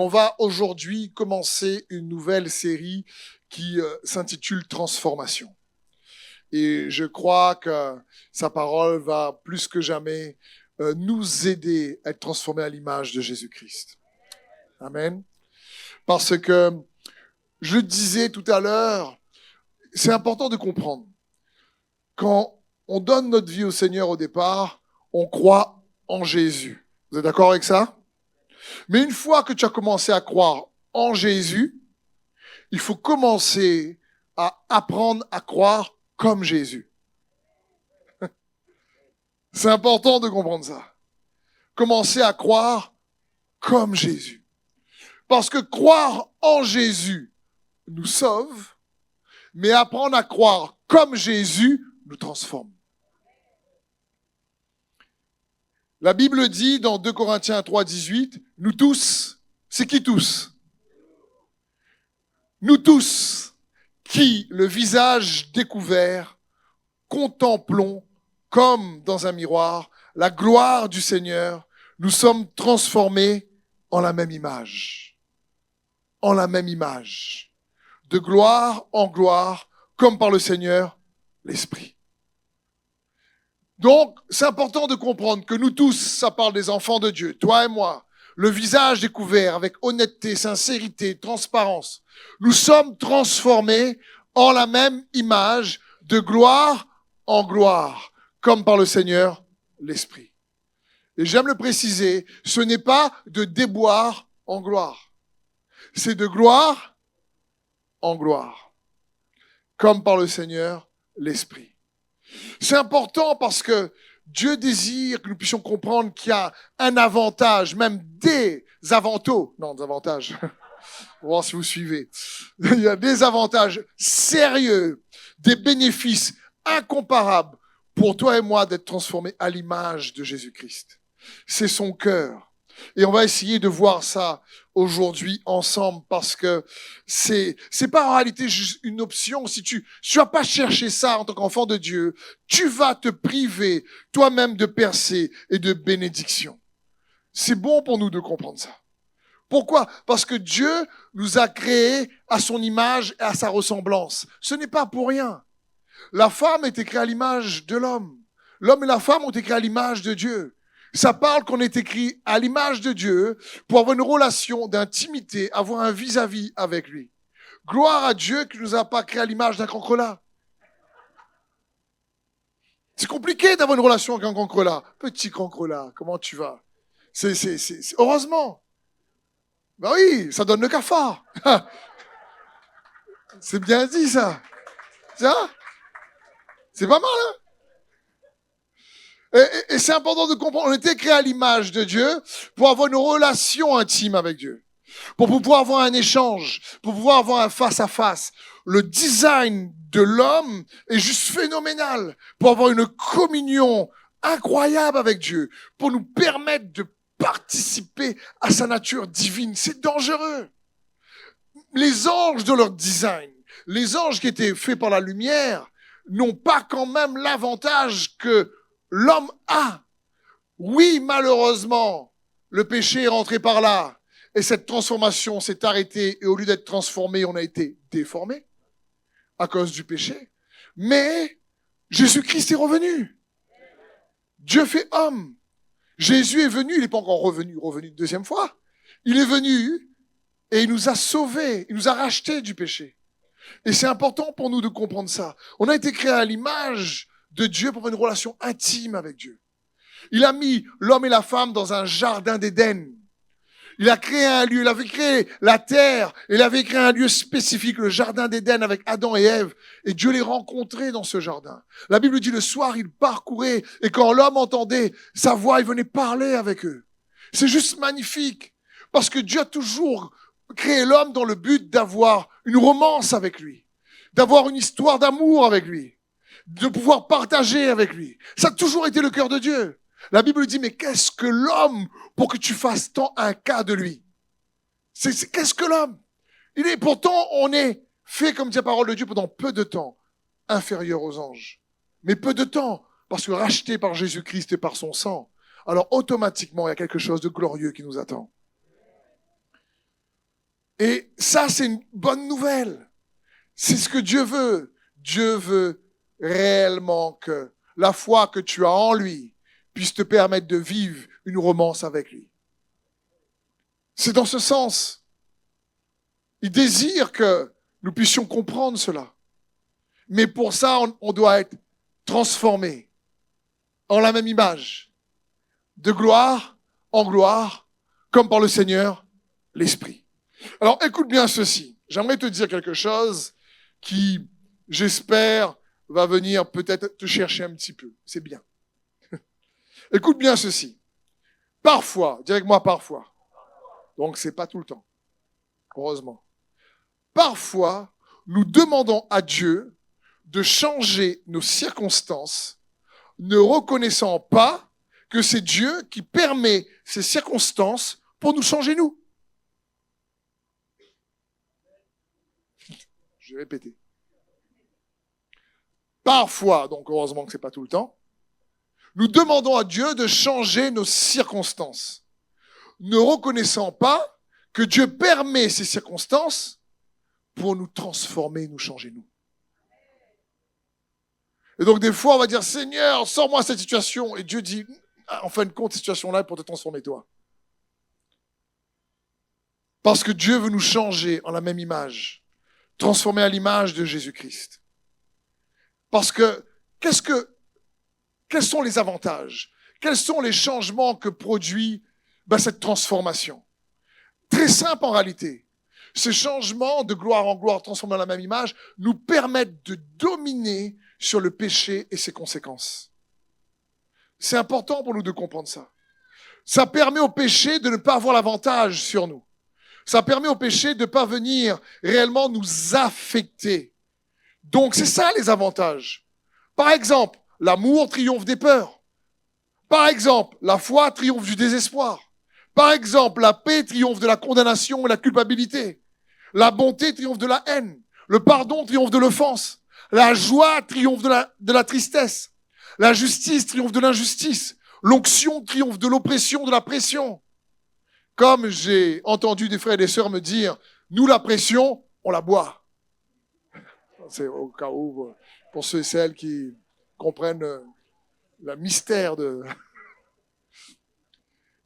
On va aujourd'hui commencer une nouvelle série qui s'intitule Transformation. Et je crois que sa parole va plus que jamais nous aider à être transformés à l'image de Jésus-Christ. Amen. Parce que, je le disais tout à l'heure, c'est important de comprendre. Quand on donne notre vie au Seigneur au départ, on croit en Jésus. Vous êtes d'accord avec ça? Mais une fois que tu as commencé à croire en Jésus, il faut commencer à apprendre à croire comme Jésus. C'est important de comprendre ça. Commencer à croire comme Jésus. Parce que croire en Jésus nous sauve, mais apprendre à croire comme Jésus nous transforme. La Bible dit dans 2 Corinthiens 3, 18, nous tous, c'est qui tous? Nous tous, qui, le visage découvert, contemplons comme dans un miroir la gloire du Seigneur, nous sommes transformés en la même image. En la même image. De gloire en gloire, comme par le Seigneur, l'Esprit. Donc, c'est important de comprendre que nous tous, ça parle des enfants de Dieu, toi et moi, le visage découvert avec honnêteté, sincérité, transparence. Nous sommes transformés en la même image de gloire en gloire, comme par le Seigneur, l'Esprit. Et j'aime le préciser, ce n'est pas de déboire en gloire. C'est de gloire en gloire, comme par le Seigneur, l'Esprit. C'est important parce que Dieu désire que nous puissions comprendre qu'il y a un avantage, même des avantages. On va voir si vous suivez. Il y a des avantages sérieux, des bénéfices incomparables pour toi et moi d'être transformés à l'image de Jésus-Christ. C'est son cœur. Et on va essayer de voir ça aujourd'hui ensemble parce que c'est pas en réalité juste une option. Si tu vas pas chercher ça en tant qu'enfant de Dieu, tu vas te priver toi-même de percées et de bénédictions. C'est bon pour nous de comprendre ça. Pourquoi? Parce que Dieu nous a créés à son image et à sa ressemblance. Ce n'est pas pour rien. La femme a été créée à l'image de l'homme. L'homme et la femme ont été créés à l'image de Dieu. Ça parle qu'on est écrit à l'image de Dieu pour avoir une relation d'intimité, avoir un vis-à-vis avec lui. Gloire à Dieu qui ne nous a pas créé à l'image d'un cancrelat. C'est compliqué d'avoir une relation avec un cancrelat. Petit cancrelat, comment tu vas? Heureusement. Ben oui, ça donne le cafard. C'est bien dit ça. Ça? C'est pas mal, hein? Et c'est important de comprendre, on était créé à l'image de Dieu pour avoir une relation intime avec Dieu, pour pouvoir avoir un échange, pour pouvoir avoir un face-à-face. Le design de l'homme est juste phénoménal pour avoir une communion incroyable avec Dieu, pour nous permettre de participer à sa nature divine. C'est dangereux. Les anges de leur design, les anges qui étaient faits par la lumière, n'ont pas quand même l'avantage que l'homme a. Oui, malheureusement, le péché est rentré par là. Et cette transformation s'est arrêtée. Et au lieu d'être transformé, on a été déformé à cause du péché. Mais Jésus-Christ est revenu. Dieu fait homme. Jésus est venu. Il n'est pas encore revenu une deuxième fois. Il est venu et il nous a sauvés. Il nous a rachetés du péché. Et c'est important pour nous de comprendre ça. On a été créés à l'image de Dieu pour avoir une relation intime avec Dieu. Il a mis l'homme et la femme dans un jardin d'Éden. Il a créé un lieu, il avait créé la terre, et il avait créé un lieu spécifique, le jardin d'Éden avec Adam et Ève, et Dieu les rencontrait dans ce jardin. La Bible dit le soir, il parcourait, et quand l'homme entendait sa voix, il venait parler avec eux. C'est juste magnifique, parce que Dieu a toujours créé l'homme dans le but d'avoir une romance avec lui, d'avoir une histoire d'amour avec lui, de pouvoir partager avec lui. Ça a toujours été le cœur de Dieu. La Bible dit, mais qu'est-ce que l'homme pour que tu fasses tant un cas de lui? Qu'est-ce que l'homme? Pourtant, on est fait, comme dit la parole de Dieu, pendant peu de temps, inférieur aux anges. Mais peu de temps, parce que racheté par Jésus-Christ et par son sang, alors automatiquement, il y a quelque chose de glorieux qui nous attend. Et ça, c'est une bonne nouvelle. C'est ce que Dieu veut. Dieu veut réellement que la foi que tu as en lui puisse te permettre de vivre une romance avec lui. C'est dans ce sens. Il désire que nous puissions comprendre cela. Mais pour ça, on doit être transformé en la même image, de gloire en gloire, comme par le Seigneur, l'Esprit. Alors écoute bien ceci. J'aimerais te dire quelque chose qui, j'espère, va venir peut-être te chercher un petit peu. C'est bien. Écoute bien ceci. Parfois, dis avec moi parfois. Donc c'est pas tout le temps. Heureusement. Parfois, nous demandons à Dieu de changer nos circonstances, ne reconnaissant pas que c'est Dieu qui permet ces circonstances pour nous changer nous. Je vais répéter. Parfois, donc heureusement que c'est pas tout le temps, nous demandons à Dieu de changer nos circonstances, ne reconnaissant pas que Dieu permet ces circonstances pour nous transformer, nous changer nous. Et donc des fois, on va dire, Seigneur, sors-moi de cette situation. Et Dieu dit, en fin de compte, cette situation-là est pour te transformer toi. Parce que Dieu veut nous changer en la même image, transformer à l'image de Jésus-Christ. Parce que, quels sont les avantages? Quels sont les changements que produit cette transformation? Très simple en réalité. Ces changements de gloire en gloire, transformés dans la même image, nous permettent de dominer sur le péché et ses conséquences. C'est important pour nous de comprendre ça. Ça permet au péché de ne pas avoir l'avantage sur nous. Ça permet au péché de ne pas venir réellement nous affecter. Donc c'est ça les avantages. Par exemple, l'amour triomphe des peurs. Par exemple, la foi triomphe du désespoir. Par exemple, la paix triomphe de la condamnation et la culpabilité. La bonté triomphe de la haine. Le pardon triomphe de l'offense. La joie triomphe de la tristesse. La justice triomphe de l'injustice. L'onction triomphe de l'oppression, de la pression. Comme j'ai entendu des frères et des sœurs me dire, nous la pression, on la boit. C'est au cas où, pour ceux et celles qui comprennent le mystère de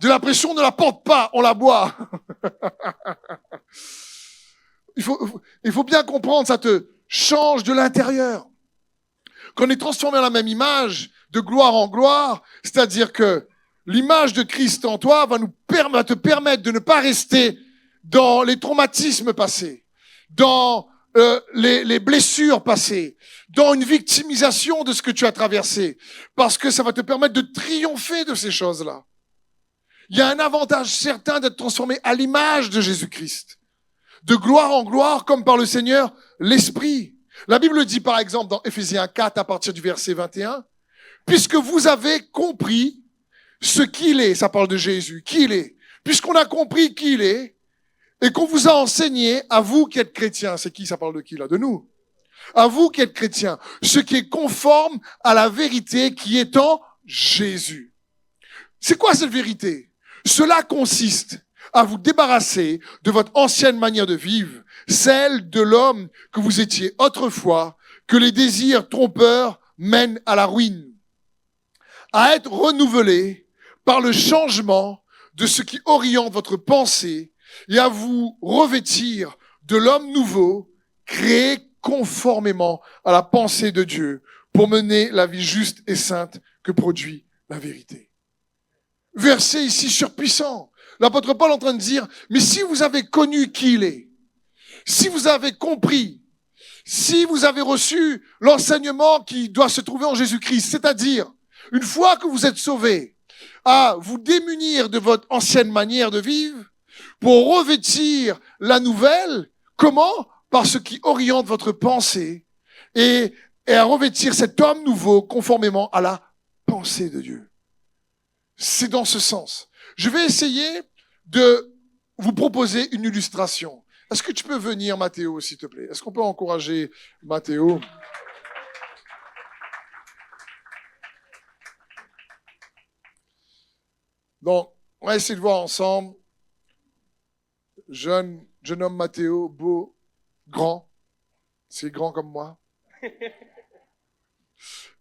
la pression, on ne la porte pas, on la boit. Il faut bien comprendre, ça te change de l'intérieur. Quand on est transformé en la même image, de gloire en gloire, c'est-à-dire que l'image de Christ en toi va te permettre de ne pas rester dans les traumatismes passés, dans les blessures passées, dans une victimisation de ce que tu as traversé, parce que ça va te permettre de triompher de ces choses-là. Il y a un avantage certain d'être transformé à l'image de Jésus-Christ, de gloire en gloire, comme par le Seigneur, l'Esprit. La Bible dit par exemple dans Éphésiens 4 à partir du verset 21, puisque vous avez compris ce qu'il est, ça parle de Jésus, qui il est, puisqu'on a compris qui il est, et qu'on vous a enseigné, à vous qui êtes chrétiens, c'est qui, ça parle de qui là? De nous. À vous qui êtes chrétiens, ce qui est conforme à la vérité qui est en Jésus. C'est quoi cette vérité? Cela consiste à vous débarrasser de votre ancienne manière de vivre, celle de l'homme que vous étiez autrefois, que les désirs trompeurs mènent à la ruine, à être renouvelé par le changement de ce qui oriente votre pensée et à vous revêtir de l'homme nouveau, créé conformément à la pensée de Dieu pour mener la vie juste et sainte que produit la vérité. Verset ici surpuissant. L'apôtre Paul est en train de dire, mais si vous avez connu qui il est, si vous avez compris, si vous avez reçu l'enseignement qui doit se trouver en Jésus-Christ, c'est-à-dire, une fois que vous êtes sauvés, à vous démunir de votre ancienne manière de vivre, pour revêtir la nouvelle, comment? Par ce qui oriente votre pensée et à revêtir cet homme nouveau conformément à la pensée de Dieu. C'est dans ce sens. Je vais essayer de vous proposer une illustration. Est-ce que tu peux venir, Mathéo, s'il te plaît? Est-ce qu'on peut encourager Mathéo? Donc, on va essayer de voir ensemble. Jeune jeune homme Mathéo, beau, grand. C'est grand comme moi.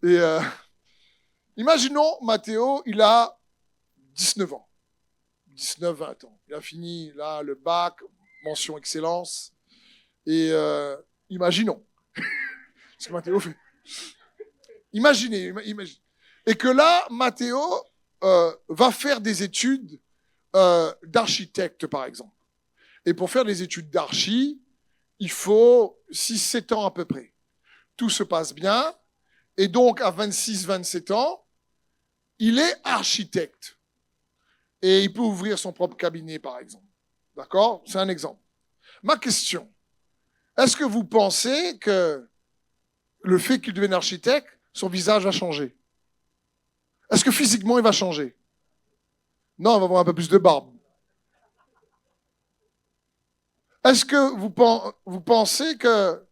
Et imaginons, Mathéo, il a 19 ans. 19-20 ans. Il a fini là le bac, mention excellence. Et imaginons. Ce que Mathéo fait. Imaginez. Et que là, Mathéo va faire des études d'architecte, par exemple. Et pour faire des études d'archi, il faut 6-7 ans à peu près. Tout se passe bien. Et donc, à 26-27 ans, il est architecte. Et il peut ouvrir son propre cabinet, par exemple. D'accord? C'est un exemple. Ma question, est-ce que vous pensez que le fait qu'il devienne architecte, son visage va changer? Est-ce que physiquement, il va changer? Non, il va avoir un peu plus de barbe. Est-ce que vous pensez que...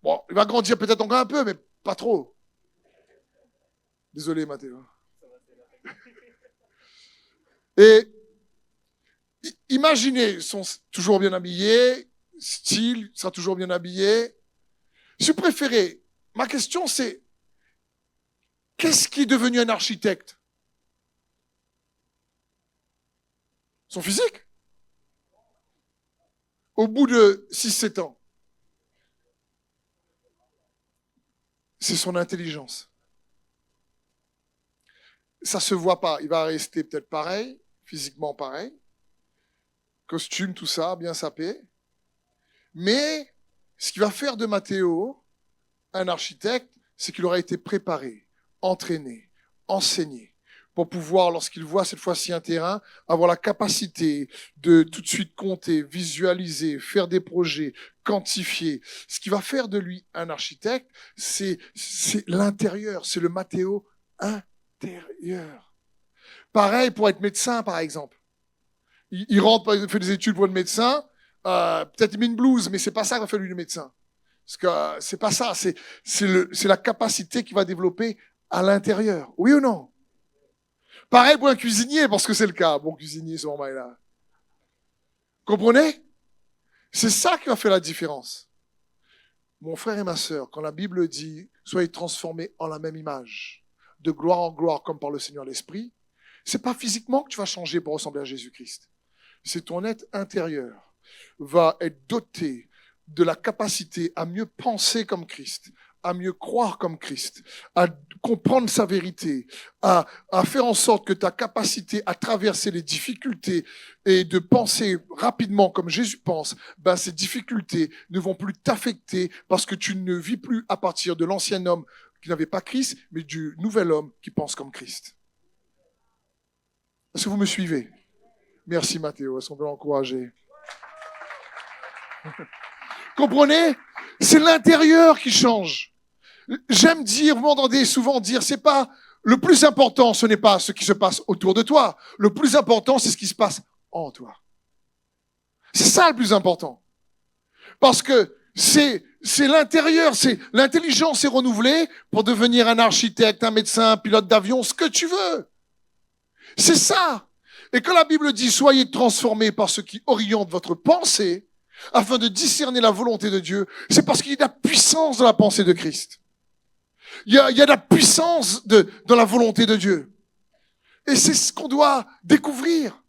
Bon, il va grandir peut-être encore un peu, mais pas trop. Désolé, Mathéo. Et imaginez, ils sont toujours bien habillés, style, sera toujours bien habillé. Si vous préférez, ma question c'est, qu'est-ce qui est devenu un architecte? Son physique? Au bout de 6-7 ans. C'est son intelligence. Ça se voit pas. Il va rester peut-être pareil, physiquement pareil. Costume, tout ça, bien sapé. Mais ce qui va faire de Mathéo un architecte, c'est qu'il aura été préparé, entraîné, enseigné, pour pouvoir, lorsqu'il voit cette fois-ci un terrain, avoir la capacité de tout de suite compter, visualiser, faire des projets, quantifier. Ce qui va faire de lui un architecte, c'est l'intérieur, c'est le Mathéo intérieur. Pareil pour être médecin, par exemple. Il rentre, il fait des études pour être médecin, peut-être il met une blouse, mais c'est pas ça qui va faire lui le médecin. Parce que c'est pas ça, c'est la capacité qu'il va développer à l'intérieur. Oui ou non? Pareil pour un cuisinier, parce que c'est le cas. Bon cuisinier, ce moment-là. Comprenez? C'est ça qui va faire la différence. Mon frère et ma sœur, quand la Bible dit « Soyez transformés en la même image, de gloire en gloire, comme par le Seigneur l'Esprit », c'est pas physiquement que tu vas changer pour ressembler à Jésus-Christ. C'est ton être intérieur va être doté de la capacité à mieux penser comme Christ, à mieux croire comme Christ, à comprendre sa vérité, à faire en sorte que ta capacité à traverser les difficultés et de penser rapidement comme Jésus pense, ben ces difficultés ne vont plus t'affecter parce que tu ne vis plus à partir de l'ancien homme qui n'avait pas Christ, mais du nouvel homme qui pense comme Christ. Est-ce que vous me suivez? Merci Mathéo, est-ce qu'on peut l'encourager? Comprenez? C'est l'intérieur qui change. J'aime dire, vous m'entendez souvent dire, c'est pas le plus important, ce n'est pas ce qui se passe autour de toi. Le plus important, c'est ce qui se passe en toi. C'est ça le plus important. Parce que c'est l'intérieur, c'est l'intelligence est renouvelée pour devenir un architecte, un médecin, un pilote d'avion, ce que tu veux. C'est ça. Et quand la Bible dit soyez transformés par ce qui oriente votre pensée, afin de discerner la volonté de Dieu, c'est parce qu'il y a de la puissance dans la pensée de Christ. Il y a de la puissance dans la volonté de Dieu. Et c'est ce qu'on doit découvrir.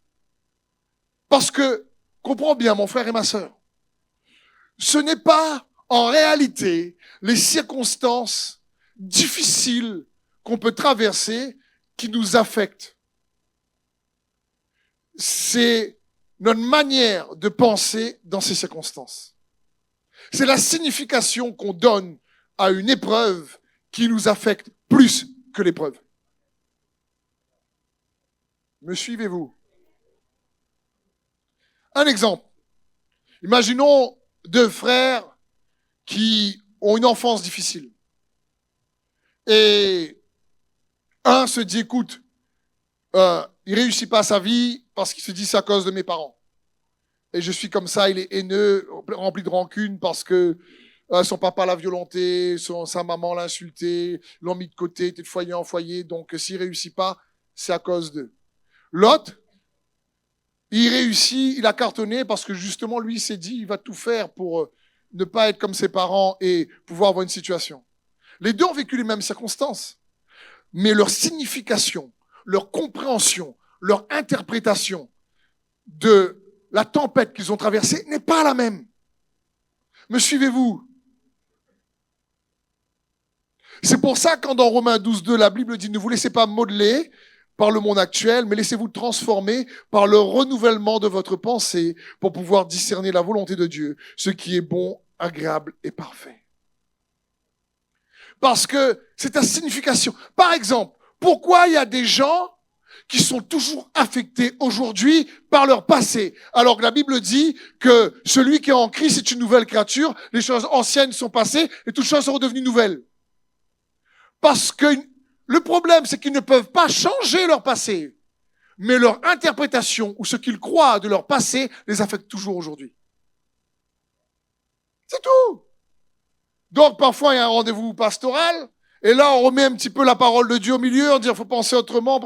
Parce que, comprends bien, mon frère et ma sœur, ce n'est pas en réalité les circonstances difficiles qu'on peut traverser qui nous affectent. C'est notre manière de penser dans ces circonstances. C'est la signification qu'on donne à une épreuve qui nous affecte plus que l'épreuve. Me suivez-vous? Un exemple. Imaginons deux frères qui ont une enfance difficile. Et un se dit, écoute, il réussit pas sa vie parce qu'il se dit c'est à cause de mes parents. Et je suis comme ça, il est haineux, rempli de rancune parce que son papa l'a violenté, sa maman l'a insulté, l'ont mis de côté, était de foyer en foyer, donc s'il réussit pas, c'est à cause d'eux. L'autre, Il réussit, il a cartonné parce que justement, lui, il s'est dit, il va tout faire pour ne pas être comme ses parents et pouvoir avoir une situation. Les deux ont vécu les mêmes circonstances, mais leur signification, leur compréhension, leur interprétation de la tempête qu'ils ont traversée n'est pas la même. Me suivez-vous? C'est pour ça que dans Romains 12:2, la Bible dit, ne vous laissez pas modeler par le monde actuel, mais laissez-vous transformer par le renouvellement de votre pensée pour pouvoir discerner la volonté de Dieu, ce qui est bon, agréable et parfait. Parce que c'est ta signification. Par exemple, pourquoi il y a des gens qui sont toujours affectés aujourd'hui par leur passé, alors que la Bible dit que celui qui est en Christ est une nouvelle créature, les choses anciennes sont passées et toutes choses sont redevenues nouvelles. Parce que le problème, c'est qu'ils ne peuvent pas changer leur passé, mais leur interprétation ou ce qu'ils croient de leur passé les affecte toujours aujourd'hui. C'est tout. Donc parfois il y a un rendez-vous pastoral, et là on remet un petit peu la parole de Dieu au milieu, on dit il faut penser autrement,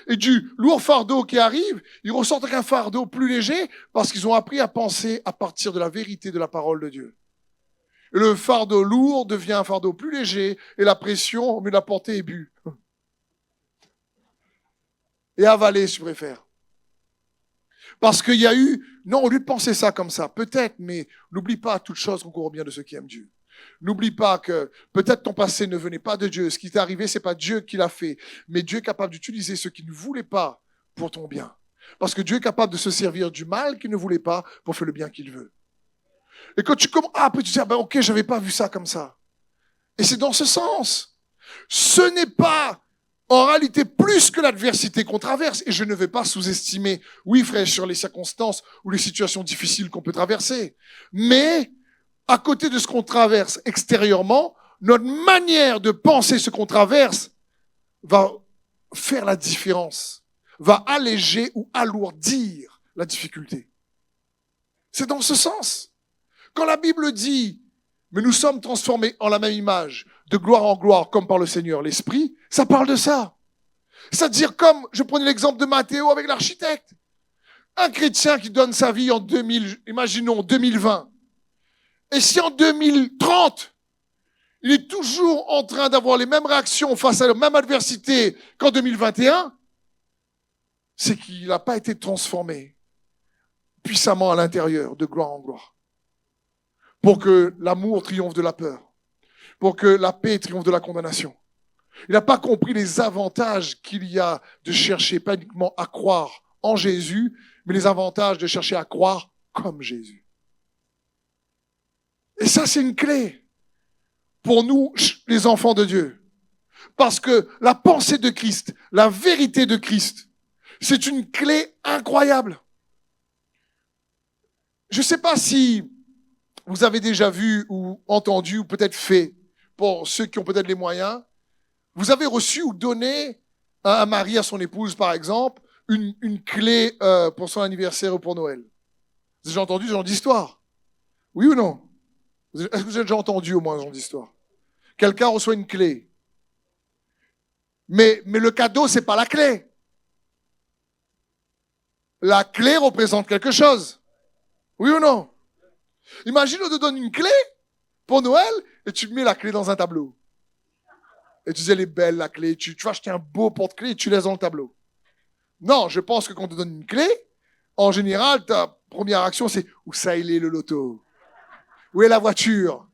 et du lourd fardeau qui arrive, ils ressortent avec un fardeau plus léger parce qu'ils ont appris à penser à partir de la vérité de la parole de Dieu. Et le fardeau lourd devient un fardeau plus léger, et la pression, mais la portée est bue. Et avalée, si je préfère. Parce qu'il y a eu, non, au lieu de penser ça comme ça, peut-être, mais n'oublie pas, toute chose concourt bien de ceux qui aiment Dieu. N'oublie pas que peut-être ton passé ne venait pas de Dieu. Ce qui t'est arrivé, c'est pas Dieu qui l'a fait, mais Dieu est capable d'utiliser ce qu'il ne voulait pas pour ton bien. Parce que Dieu est capable de se servir du mal qu'il ne voulait pas pour faire le bien qu'il veut. Et quand tu commences, après tu dis, ok, j'avais pas vu ça comme ça. Et c'est dans ce sens. Ce n'est pas en réalité plus que l'adversité qu'on traverse. Et je ne vais pas sous-estimer, oui frère, sur les circonstances ou les situations difficiles qu'on peut traverser. Mais à côté de ce qu'on traverse extérieurement, notre manière de penser ce qu'on traverse va faire la différence, va alléger ou alourdir la difficulté. C'est dans ce sens. Quand la Bible dit « Mais nous sommes transformés en la même image, de gloire en gloire, comme par le Seigneur l'Esprit », ça parle de ça. C'est-à-dire comme, je prenais l'exemple de Matthéo avec l'architecte. Un chrétien qui donne sa vie en 2000, imaginons 2020. Et si en 2030, il est toujours en train d'avoir les mêmes réactions face à la même adversité qu'en 2021, c'est qu'il n'a pas été transformé puissamment à l'intérieur, de gloire en gloire. Pour que l'amour triomphe de la peur. Pour que la paix triomphe de la condamnation. Il n'a pas compris les avantages qu'il y a de chercher pas uniquement à croire en Jésus, mais les avantages de chercher à croire comme Jésus. Et ça, c'est une clé pour nous, les enfants de Dieu. Parce que la pensée de Christ, la vérité de Christ, c'est une clé incroyable. Je ne sais pas si vous avez déjà vu ou entendu ou peut-être fait, pour ceux qui ont peut-être les moyens, vous avez reçu ou donné à un mari, à son épouse par exemple, une clé pour son anniversaire ou pour Noël. Vous avez déjà entendu ce genre d'histoire? Oui ou non? Est-ce que vous avez déjà entendu au moins ce genre d'histoire? Quelqu'un reçoit une clé. Mais le cadeau, c'est pas la clé. La clé représente quelque chose. Oui ou non? Imagine, on te donne une clé pour Noël et tu mets la clé dans un tableau. Et tu dis, elle est belle la clé. Tu vas acheter un beau porte-clés et tu laisses dans le tableau. Non, je pense que quand on te donne une clé, en général, ta première action, c'est où ça il est le loto? Où est la voiture?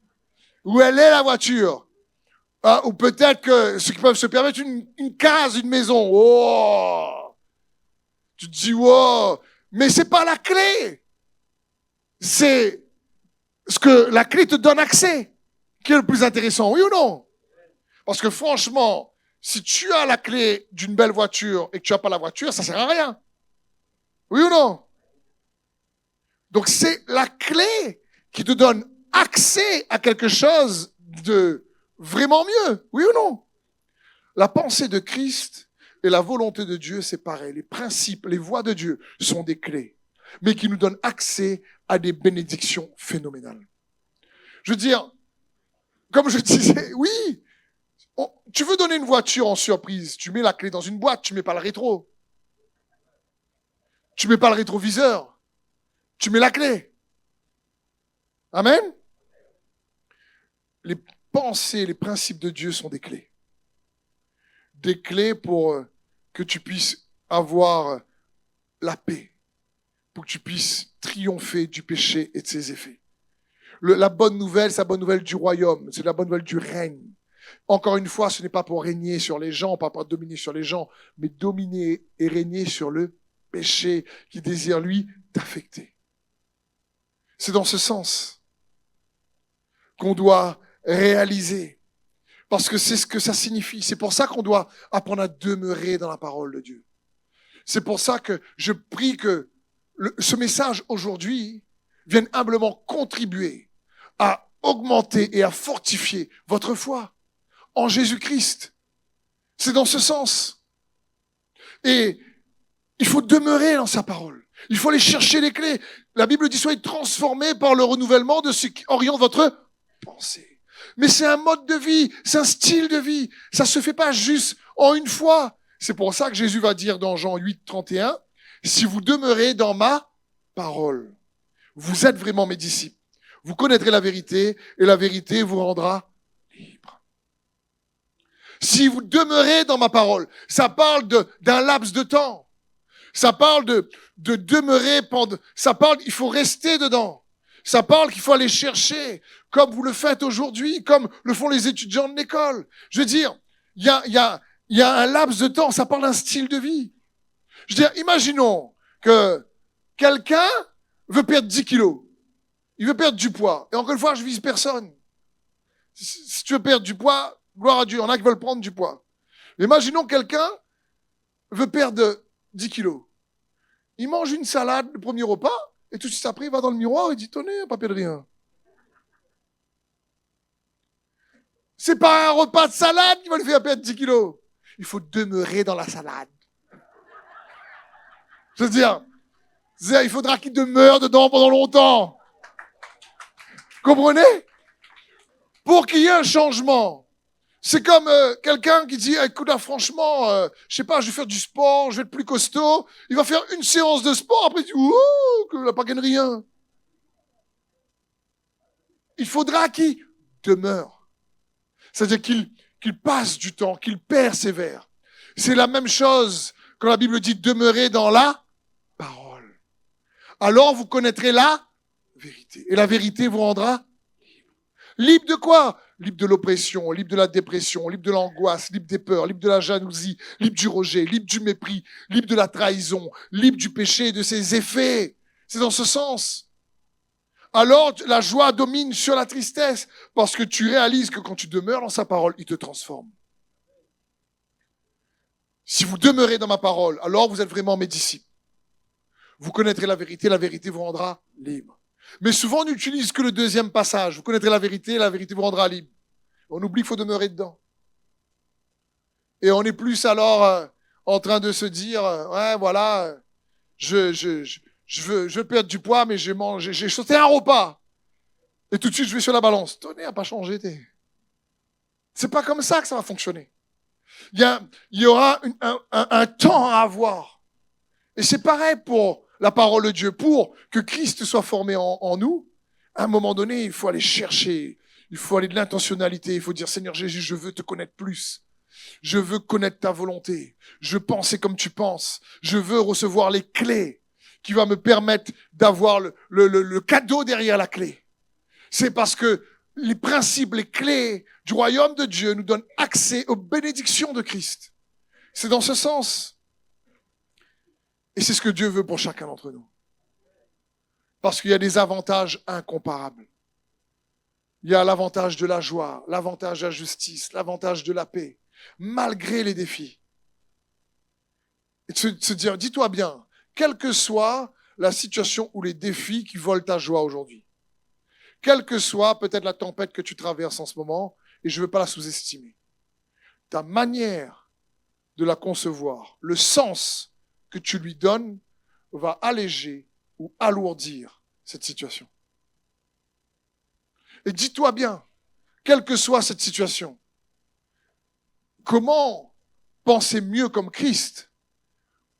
Où elle est la voiture? Ah, ou peut-être que ceux qui peuvent se permettre une case, une maison. Oh! Tu te dis, wow! Mais c'est pas la clé. C'est ce que la clé te donne accès qui est le plus intéressant, oui ou non? Parce que franchement, si tu as la clé d'une belle voiture et que tu n'as pas la voiture, ça sert à rien. Oui ou non? Donc c'est la clé qui te donne accès à quelque chose de vraiment mieux. Oui ou non? La pensée de Christ et la volonté de Dieu, c'est pareil. Les principes, les voies de Dieu sont des clés, mais qui nous donnent accès à des bénédictions phénoménales. Je veux dire, comme je disais, oui, tu veux donner une voiture en surprise, tu mets la clé dans une boîte, tu mets pas le rétro. Tu mets pas le rétroviseur. Tu mets la clé. Amen. Les pensées, les principes de Dieu sont des clés. Des clés pour que tu puisses avoir la paix, pour que tu puisses triompher du péché et de ses effets. La bonne nouvelle, c'est la bonne nouvelle du royaume, c'est la bonne nouvelle du règne. Encore une fois, ce n'est pas pour régner sur les gens, pas pour dominer sur les gens, mais dominer et régner sur le péché qui désire, lui, t'affecter. C'est dans ce sens qu'on doit réaliser, parce que c'est ce que ça signifie. C'est pour ça qu'on doit apprendre à demeurer dans la parole de Dieu. C'est pour ça que je prie que ce message aujourd'hui vienne humblement contribuer à augmenter et à fortifier votre foi en Jésus-Christ. C'est dans ce sens. Et il faut demeurer dans sa parole. Il faut aller chercher les clés. La Bible dit soyez transformés par le renouvellement de ce qui oriente votre pensée. Mais c'est un mode de vie, c'est un style de vie. Ça se fait pas juste en une fois. C'est pour ça que Jésus va dire dans Jean 8, 31, si vous demeurez dans ma parole, vous êtes vraiment mes disciples. Vous connaîtrez la vérité et la vérité vous rendra libre. Si vous demeurez dans ma parole, ça parle d'un laps de temps. Ça parle de demeurer pendant, ça parle, il faut rester dedans. Ça parle qu'il faut aller chercher, comme vous le faites aujourd'hui, comme le font les étudiants de l'école. Je veux dire, il y a un laps de temps, ça parle d'un style de vie. Je veux dire, imaginons que quelqu'un veut perdre 10 kilos. Il veut perdre du poids. Et encore une fois, je vise personne. Si tu veux perdre du poids, gloire à Dieu, il y en a qui veulent prendre du poids. Mais imaginons quelqu'un veut perdre 10 kilos. Il mange une salade le premier repas, et tout de suite après, il va dans le miroir et dit, tenez, pas perdre rien. C'est pas un repas de salade qui va lui faire perdre 10 kilos. Il faut demeurer dans la salade. Je veux dire, il faudra qu'il demeure dedans pendant longtemps. Comprenez? Pour qu'il y ait un changement. C'est comme quelqu'un qui dit, écoute, là, franchement, je sais pas, je vais faire du sport, je vais être plus costaud. Il va faire une séance de sport, après il dit, ouh, qu'il n'a pas gagné rien. Il faudra qu'il demeure. C'est-à-dire qu'il passe du temps, qu'il persévère. C'est la même chose quand la Bible dit demeurer dans la parole. Alors vous connaîtrez la vérité. Et la vérité vous rendra libre. Libre de quoi? Libre de l'oppression, libre de la dépression, libre de l'angoisse, libre des peurs, libre de la jalousie, libre du rejet, libre du mépris, libre de la trahison, libre du péché et de ses effets. C'est dans ce sens. Alors la joie domine sur la tristesse parce que tu réalises que quand tu demeures dans sa parole, il te transforme. Si vous demeurez dans ma parole, alors vous êtes vraiment mes disciples. Vous connaîtrez la vérité vous rendra libre. Mais souvent, on n'utilise que le deuxième passage. Vous connaîtrez la vérité vous rendra libre. On oublie qu'il faut demeurer dedans. Et on est plus alors en train de se dire, ouais, voilà, je veux perdre du poids, mais j'ai sauté un repas. Et tout de suite, je vais sur la balance. Tenez, à pas changer. C'est pas comme ça que ça va fonctionner. Il y aura un temps à avoir. Et c'est pareil pour la parole de Dieu. Pour que Christ soit formé en nous, à un moment donné, il faut aller chercher. Il faut aller de l'intentionnalité. Il faut dire, Seigneur Jésus, je veux te connaître plus. Je veux connaître ta volonté. Je veux penser comme tu penses. Je veux recevoir les clés qui vont me permettre d'avoir le cadeau derrière la clé. C'est parce que les principes, les clés du royaume de Dieu nous donnent accès aux bénédictions de Christ. C'est dans ce sens. Et c'est ce que Dieu veut pour chacun d'entre nous. Parce qu'il y a des avantages incomparables. Il y a l'avantage de la joie, l'avantage de la justice, l'avantage de la paix, malgré les défis. Et de se dire, dis-toi bien, quelle que soit la situation ou les défis qui volent ta joie aujourd'hui, quelle que soit peut-être la tempête que tu traverses en ce moment, et je ne veux pas la sous-estimer, ta manière de la concevoir, le sens que tu lui donnes va alléger ou alourdir cette situation. Et dis-toi bien, quelle que soit cette situation, comment penser mieux comme Christ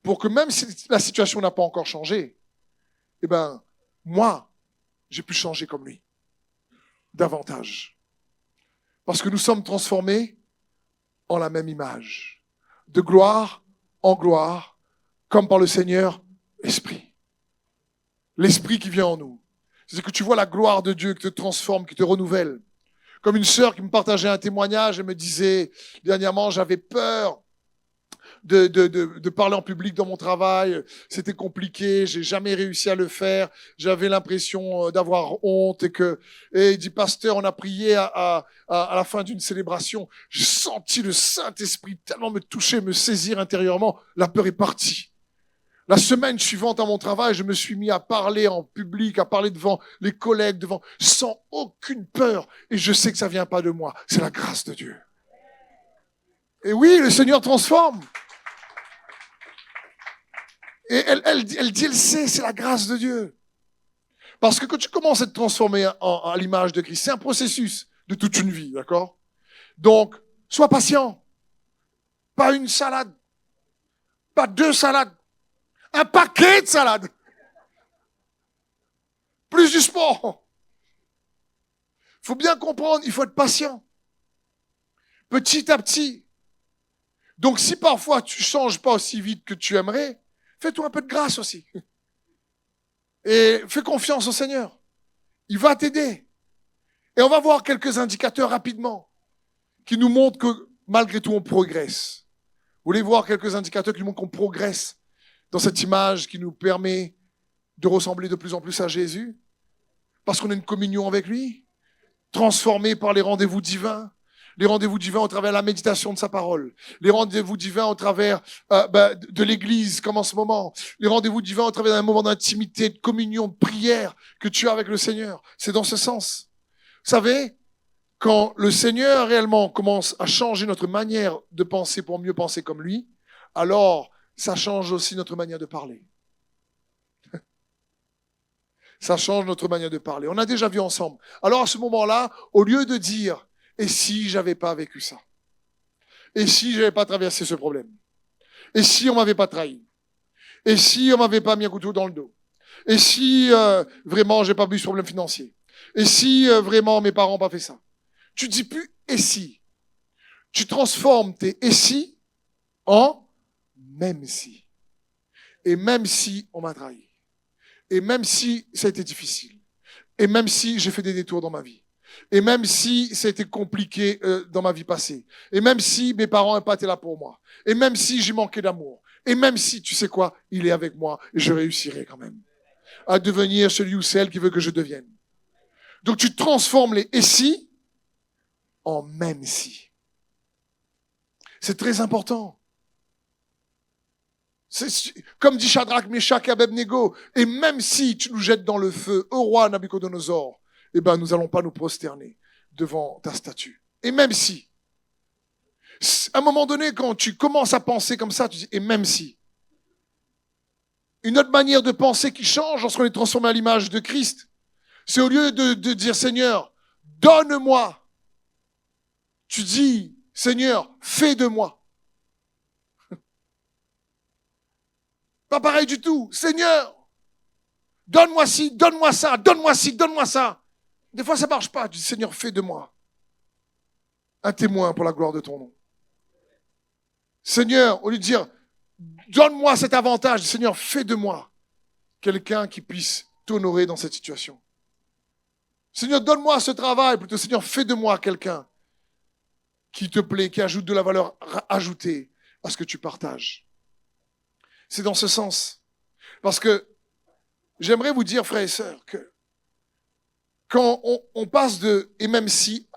pour que même si la situation n'a pas encore changé, eh ben, moi, j'ai pu changer comme lui. Davantage. Parce que nous sommes transformés en la même image. De gloire en gloire, comme par le Seigneur, l'Esprit. L'Esprit qui vient en nous. C'est que tu vois la gloire de Dieu qui te transforme, qui te renouvelle. Comme une sœur qui me partageait un témoignage et me disait, dernièrement, j'avais peur de parler en public dans mon travail. C'était compliqué, j'ai jamais réussi à le faire. J'avais l'impression d'avoir honte et il dit, pasteur, on a prié à la fin d'une célébration. J'ai senti le Saint-Esprit tellement me toucher, me saisir intérieurement. La peur est partie. La semaine suivante à mon travail, je me suis mis à parler en public, à parler devant les collègues, sans aucune peur. Et je sais que ça vient pas de moi. C'est la grâce de Dieu. Et oui, le Seigneur transforme. Et elle dit, elle sait, c'est la grâce de Dieu. Parce que quand tu commences à te transformer à l'image de Christ, c'est un processus de toute une vie, d'accord? Donc, sois patient. Pas une salade. Pas 2 salades. Un paquet de salades. Plus du sport. Il faut bien comprendre, il faut être patient. Petit à petit. Donc, si parfois tu changes pas aussi vite que tu aimerais, fais-toi un peu de grâce aussi. Et fais confiance au Seigneur. Il va t'aider. Et on va voir quelques indicateurs rapidement qui nous montrent que malgré tout, on progresse. Vous voulez voir quelques indicateurs qui nous montrent qu'on progresse dans cette image qui nous permet de ressembler de plus en plus à Jésus? Parce qu'on a une communion avec lui, transformé par les rendez-vous divins. Les rendez-vous divins au travers de la méditation de sa parole. Les rendez-vous divins au travers de l'église, comme en ce moment. Les rendez-vous divins au travers d'un moment d'intimité, de communion, de prière que tu as avec le Seigneur. C'est dans ce sens. Vous savez, quand le Seigneur réellement commence à changer notre manière de penser pour mieux penser comme lui, alors ça change aussi notre manière de parler. Ça change notre manière de parler. On a déjà vu ensemble. Alors à ce moment-là, au lieu de dire « et si j'avais pas vécu ça? Et si j'avais pas traversé ce problème? Et si on m'avait pas trahi? Et si on m'avait pas mis un couteau dans le dos? Et si vraiment j'ai pas eu ce problème financier? Et si vraiment mes parents n'ont pas fait ça? » Tu dis plus « et si ». Tu transformes tes « et si » en « même si ». Et même si on m'a trahi. Et même si ça a été difficile. Et même si j'ai fait des détours dans ma vie. Et même si ça a été compliqué dans ma vie passée. Et même si mes parents n'ont pas été là pour moi. Et même si j'ai manqué d'amour. Et même si, tu sais quoi, il est avec moi et je réussirai quand même à devenir celui ou celle qui veut que je devienne. Donc tu transformes les « et si » en « même si ». C'est très important. C'est, comme dit Shadrach, Meshach et Abednego, et même si tu nous jettes dans le feu, ô roi Nabuchodonosor, eh ben, nous n'allons pas nous prosterner devant ta statue. Et même si, à un moment donné, quand tu commences à penser comme ça, tu dis, et même si. Une autre manière de penser qui change lorsqu'on est transformé à l'image de Christ, c'est au lieu de dire, Seigneur, donne-moi, tu dis, Seigneur, fais de moi. Pas pareil du tout. Seigneur, donne-moi ci, donne-moi ça, donne-moi ci, donne-moi ça. Des fois, ça marche pas. Tu dis, Seigneur, fais de moi un témoin pour la gloire de ton nom. Seigneur, au lieu de dire, donne-moi cet avantage, Seigneur, fais de moi quelqu'un qui puisse t'honorer dans cette situation. Seigneur, donne-moi ce travail. Plutôt, Seigneur, fais de moi quelqu'un qui te plaît, qui ajoute de la valeur ajoutée à ce que tu partages. C'est dans ce sens. Parce que j'aimerais vous dire, frères et sœurs, que quand on passe de « et même si »,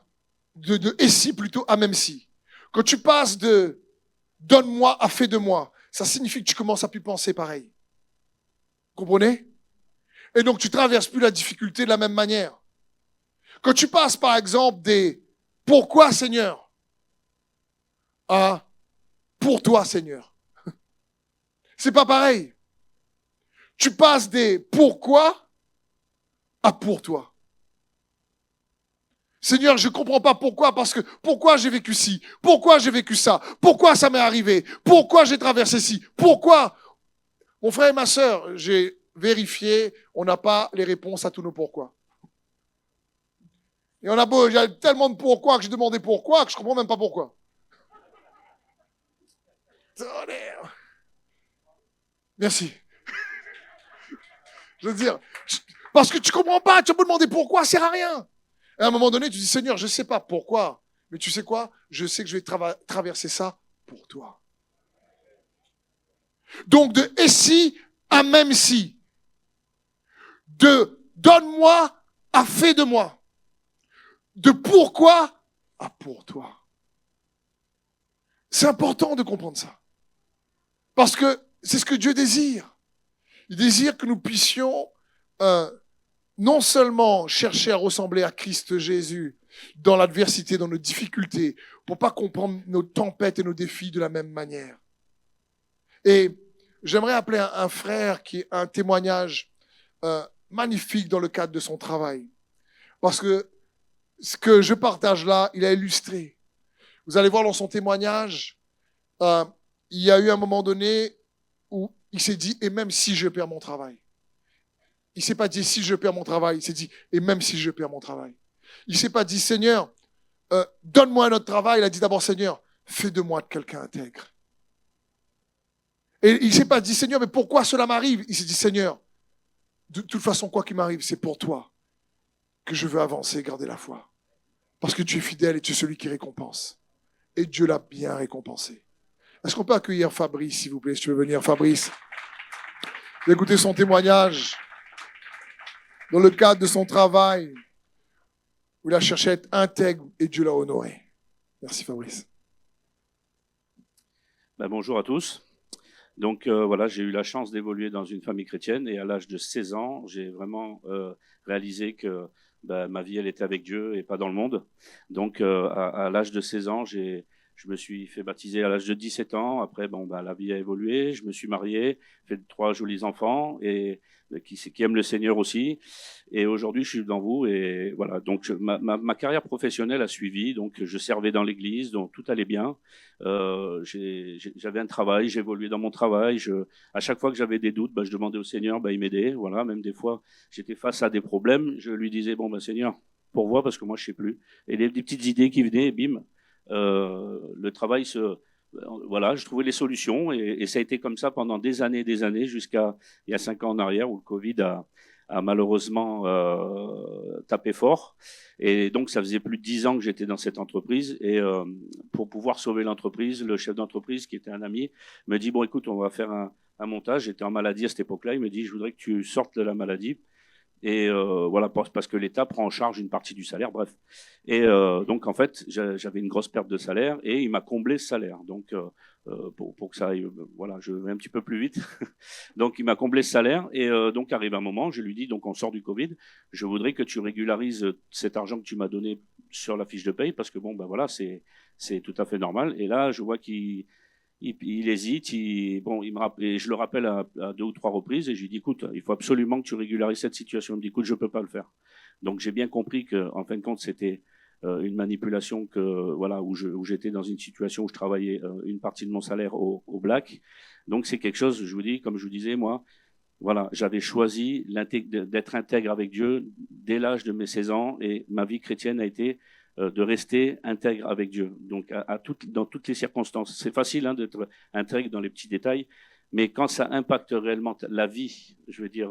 de « et si » plutôt à « même si », quand tu passes de « donne-moi » à « fais de moi », ça signifie que tu commences à plus penser pareil. Vous comprenez? Et donc tu traverses plus la difficulté de la même manière. Quand tu passes par exemple des « pourquoi Seigneur » à « pour toi Seigneur », c'est pas pareil. Tu passes des pourquoi à pour toi. Seigneur, je comprends pas pourquoi, parce que pourquoi j'ai vécu ci, pourquoi j'ai vécu ça, pourquoi ça m'est arrivé, pourquoi j'ai traversé ci, pourquoi. Mon frère et ma sœur, j'ai vérifié, on n'a pas les réponses à tous nos pourquoi. Et il y a tellement de pourquoi que j'ai demandé pourquoi que je comprends même pas pourquoi. Merci. Je veux dire, parce que tu comprends pas, tu peux demander pourquoi, ça sert à rien. Et à un moment donné, tu dis, Seigneur, je sais pas pourquoi, mais tu sais quoi? Je sais que je vais traverser ça pour toi. Donc, de et si à même si. De donne-moi à fait de moi. De pourquoi à pour toi. C'est important de comprendre ça. Parce que c'est ce que Dieu désire. Il désire que nous puissions non seulement chercher à ressembler à Christ Jésus dans l'adversité, dans nos difficultés, pour pas comprendre nos tempêtes et nos défis de la même manière. Et j'aimerais appeler un frère qui a un témoignage magnifique dans le cadre de son travail. Parce que ce que je partage là, il a illustré. Vous allez voir dans son témoignage, il y a eu un moment donné où il s'est dit, et même si je perds mon travail. Il ne s'est pas dit, si je perds mon travail. Il s'est dit, et même si je perds mon travail. Il ne s'est pas dit, Seigneur, donne-moi un autre travail. Il a dit d'abord, Seigneur, fais de moi quelqu'un intègre. Et il ne s'est pas dit, Seigneur, mais pourquoi cela m'arrive? Il s'est dit, Seigneur, de toute façon, quoi qu'il m'arrive, c'est pour toi que je veux avancer et garder la foi. Parce que tu es fidèle et tu es celui qui récompense. Et Dieu l'a bien récompensé. Est-ce qu'on peut accueillir Fabrice, s'il vous plaît, si tu veux venir, Fabrice? Écoutez son témoignage dans le cadre de son travail où il a cherché à être intègre et Dieu l'a honoré. Merci Fabrice. Bonjour à tous. Donc voilà, j'ai eu la chance d'évoluer dans une famille chrétienne et à l'âge de 16 ans, j'ai vraiment réalisé que ma vie, elle était avec Dieu et pas dans le monde. Donc à l'âge de 16 ans, je me suis fait baptiser à l'âge de 17 ans. Après, la vie a évolué. Je me suis marié, fait 3 jolis enfants et qui aiment le Seigneur aussi. Et aujourd'hui, je suis devant vous. Et voilà. Donc, ma carrière professionnelle a suivi. Donc, je servais dans l'église, donc tout allait bien. J'avais un travail, j'évoluais dans mon travail. À chaque fois que j'avais des doutes, je demandais au Seigneur, il m'aidait. Voilà. Même des fois, j'étais face à des problèmes. Je lui disais, Seigneur, pourvois parce que moi, je sais plus. Et des petites idées qui venaient, et bim. Le travail voilà, je trouvais les solutions et ça a été comme ça pendant des années jusqu'à il y a 5 ans en arrière où le Covid a malheureusement tapé fort et donc ça faisait plus de 10 ans que j'étais dans cette entreprise et pour pouvoir sauver l'entreprise, le chef d'entreprise qui était un ami me dit écoute, on va faire un montage. J'étais en maladie à cette époque-là. Il me dit je voudrais que tu sortes de la maladie. Et voilà, parce que l'État prend en charge une partie du salaire, bref. Et donc, en fait, j'avais une grosse perte de salaire et il m'a comblé ce salaire. Donc, pour que ça aille, voilà, je vais un petit peu plus vite. Donc, il m'a comblé ce salaire et donc, arrive un moment, je lui dis, donc, on sort du Covid, je voudrais que tu régularises cet argent que tu m'as donné sur la fiche de paye parce que, voilà, c'est tout à fait normal. Et là, je vois il hésite, il me rappelle, et je le rappelle à 2 ou 3 reprises et je lui dis écoute, il faut absolument que tu régularises cette situation. Il me dit écoute, je peux pas le faire. Donc j'ai bien compris que en fin de compte c'était une manipulation où j'étais dans une situation où je travaillais une partie de mon salaire au black. Donc c'est quelque chose, je vous dis, comme je vous disais moi, voilà, j'avais choisi d'être intègre avec Dieu dès l'âge de mes 16 ans et ma vie chrétienne a été de rester intègre avec Dieu. Donc, dans toutes les circonstances. C'est facile d'être intègre dans les petits détails, mais quand ça impacte réellement la vie, je veux dire,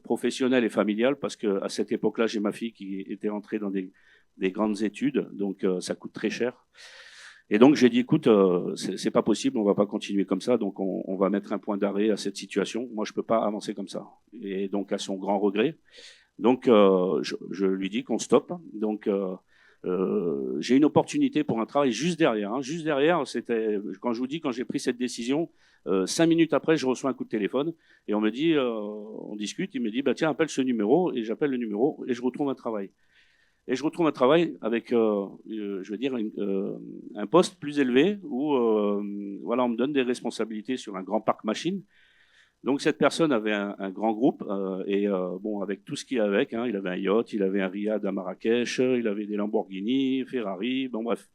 professionnelle et familiale, parce qu'à cette époque-là, j'ai ma fille qui était entrée dans des grandes études, donc ça coûte très cher. Et donc, j'ai dit, écoute, c'est pas possible, on va pas continuer comme ça, donc on va mettre un point d'arrêt à cette situation. Moi, je peux pas avancer comme ça. Et donc, à son grand regret, donc, je lui dis qu'on stoppe. Donc, j'ai une opportunité pour un travail juste derrière. Juste derrière, c'était quand je vous dis, quand j'ai pris cette décision, 5 minutes après, je reçois un coup de téléphone et on me dit, on discute. Il me dit, tiens, appelle ce numéro et j'appelle le numéro et je retrouve un travail. Et je retrouve un travail avec, je veux dire, un poste plus élevé où, voilà, on me donne des responsabilités sur un grand parc machine. Donc cette personne avait un grand groupe et avec tout ce qu'il y a avec, il avait un yacht, il avait un riad à Marrakech, il avait des Lamborghini, Ferrari, bref.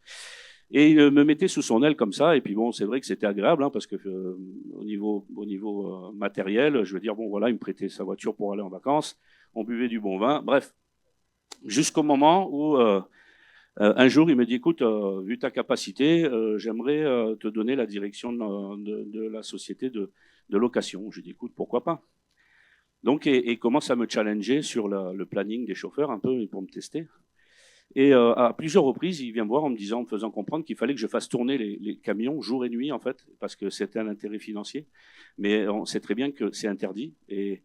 Et il me mettait sous son aile comme ça. Et puis bon, c'est vrai que c'était agréable, hein, parce que au niveau matériel, je veux dire, bon voilà, il me prêtait sa voiture pour aller en vacances. On buvait du bon vin. Bref, jusqu'au moment où un jour, il me dit, écoute, vu ta capacité, j'aimerais te donner la direction de la société de location. Je dis, écoute, pourquoi pas? Donc, et commence à me challenger sur le planning des chauffeurs un peu pour me tester. Et à plusieurs reprises, il vient me voir en me disant, en me faisant comprendre qu'il fallait que je fasse tourner les camions jour et nuit, en fait, parce que c'était un intérêt financier. Mais on sait très bien que c'est interdit. Et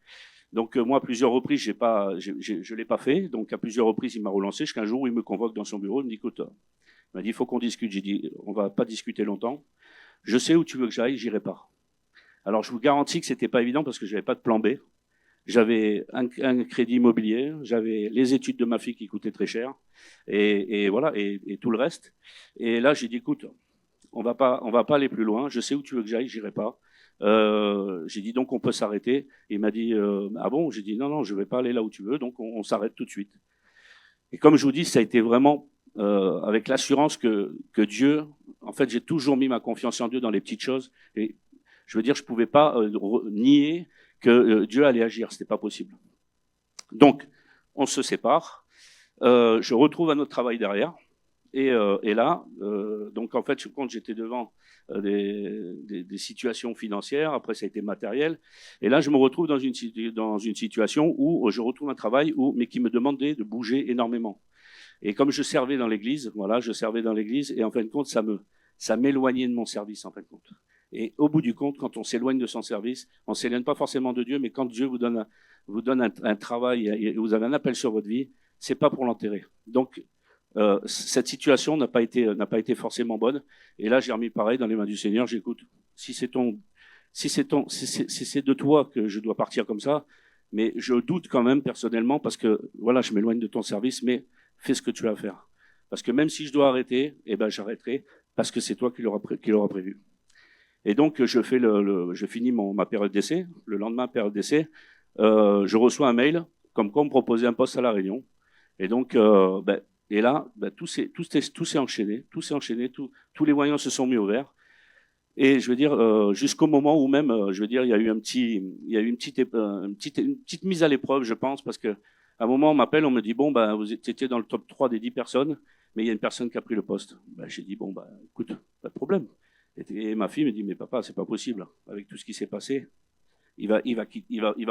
donc, moi, à plusieurs reprises, je l'ai pas fait. Donc, à plusieurs reprises, il m'a relancé jusqu'à un jour où il me convoque dans son bureau. Il me dit, écoute, il m'a dit, il faut qu'on discute. J'ai dit, on va pas discuter longtemps. Je sais où tu veux que j'aille, j'irai pas. Alors, je vous garantis que c'était pas évident parce que j'avais pas de plan B. J'avais un crédit immobilier, j'avais les études de ma fille qui coûtaient très cher, et voilà, et tout le reste. Et là, j'ai dit, écoute, on va pas aller plus loin. Je sais où tu veux que j'aille, j'irai pas. J'ai dit donc on peut s'arrêter. Il m'a dit ah bon. J'ai dit non non, je vais pas aller là où tu veux, donc on s'arrête tout de suite. Et comme je vous dis, ça a été vraiment avec l'assurance que Dieu. En fait, j'ai toujours mis ma confiance en Dieu dans les petites choses. Et je veux dire, je pouvais pas nier que Dieu allait agir. C'était pas possible. Donc, on se sépare. Je retrouve un autre travail derrière. Et là, donc en fait, quand j'étais devant des situations financières, après ça a été matériel, et là je me retrouve dans une situation où je retrouve un travail mais qui me demandait de bouger énormément. Et comme je servais dans l'église, voilà, je servais dans l'église, et en fin de compte, ça m'éloignait de mon service, en fin de compte. Et au bout du compte, quand on s'éloigne de son service, on s'éloigne pas forcément de Dieu, mais quand Dieu vous donne un travail et vous avez un appel sur votre vie, c'est pas pour l'enterrer. Donc cette situation n'a pas été forcément bonne. Et là, j'ai remis pareil dans les mains du Seigneur. J'écoute. Si c'est de toi que je dois partir comme ça, mais je doute quand même personnellement parce que voilà, je m'éloigne de ton service, mais fais ce que tu as à faire. Parce que même si je dois arrêter, eh ben j'arrêterai parce que c'est toi qui l'aura prévu. Et donc je finis ma période d'essai. Le lendemain, période d'essai, je reçois un mail comme quoi on me proposait un poste à La Réunion. Et donc et là, tout s'est enchaîné, tous les voyants se sont mis au vert. Et je veux dire, jusqu'au moment où même, je veux dire, il y a eu une petite mise à l'épreuve, je pense, parce que à un moment, on m'appelle, on me dit, bon, vous étiez dans le top 3 des 10 personnes, mais il y a une personne qui a pris le poste. J'ai dit, bon, écoute, pas de problème. Et ma fille me dit, mais papa, c'est pas possible, avec tout ce qui s'est passé. Il va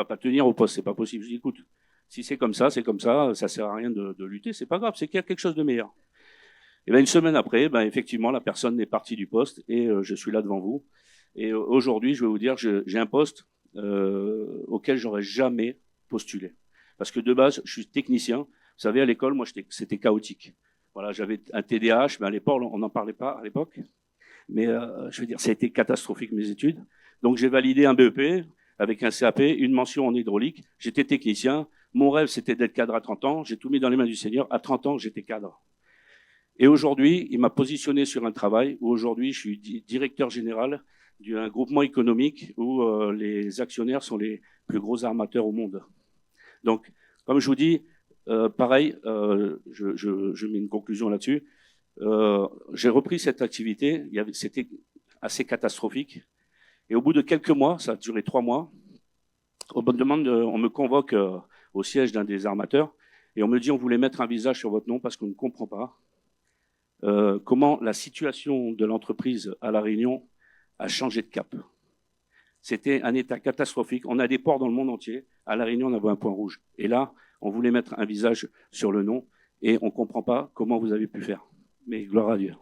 pas tenir au poste, c'est pas possible. Je dis, écoute, si c'est comme ça sert à rien de lutter, c'est pas grave, c'est qu'il y a quelque chose de meilleur. Et une semaine après, effectivement, la personne est partie du poste et je suis là devant vous. Et aujourd'hui, je vais vous dire, j'ai un poste auquel j'aurais jamais postulé. Parce que de base, je suis technicien. Vous savez, à l'école, moi, c'était chaotique. Voilà, j'avais un TDAH, mais à l'époque, on n'en parlait pas à l'époque. Mais je veux dire, ça a été catastrophique mes études. Donc j'ai validé un BEP avec un CAP, une mention en hydraulique. J'étais technicien. Mon rêve, c'était d'être cadre à 30 ans. J'ai tout mis dans les mains du Seigneur. À 30 ans, j'étais cadre. Et aujourd'hui, il m'a positionné sur un travail où aujourd'hui, je suis directeur général d'un groupement économique où les actionnaires sont les plus gros armateurs au monde. Donc, comme je vous dis, pareil, je mets une conclusion là-dessus. J'ai repris cette activité. C'était assez catastrophique. Et au bout de quelques mois, ça a duré 3 mois, on me convoque au siège d'un des armateurs et on me dit on voulait mettre un visage sur votre nom parce qu'on ne comprend pas comment la situation de l'entreprise à La Réunion a changé de cap. C'était un état catastrophique. On a des ports dans le monde entier. À La Réunion, on avait un point rouge. Et là, on voulait mettre un visage sur le nom et on ne comprend pas comment vous avez pu faire. Mais gloire à Dieu.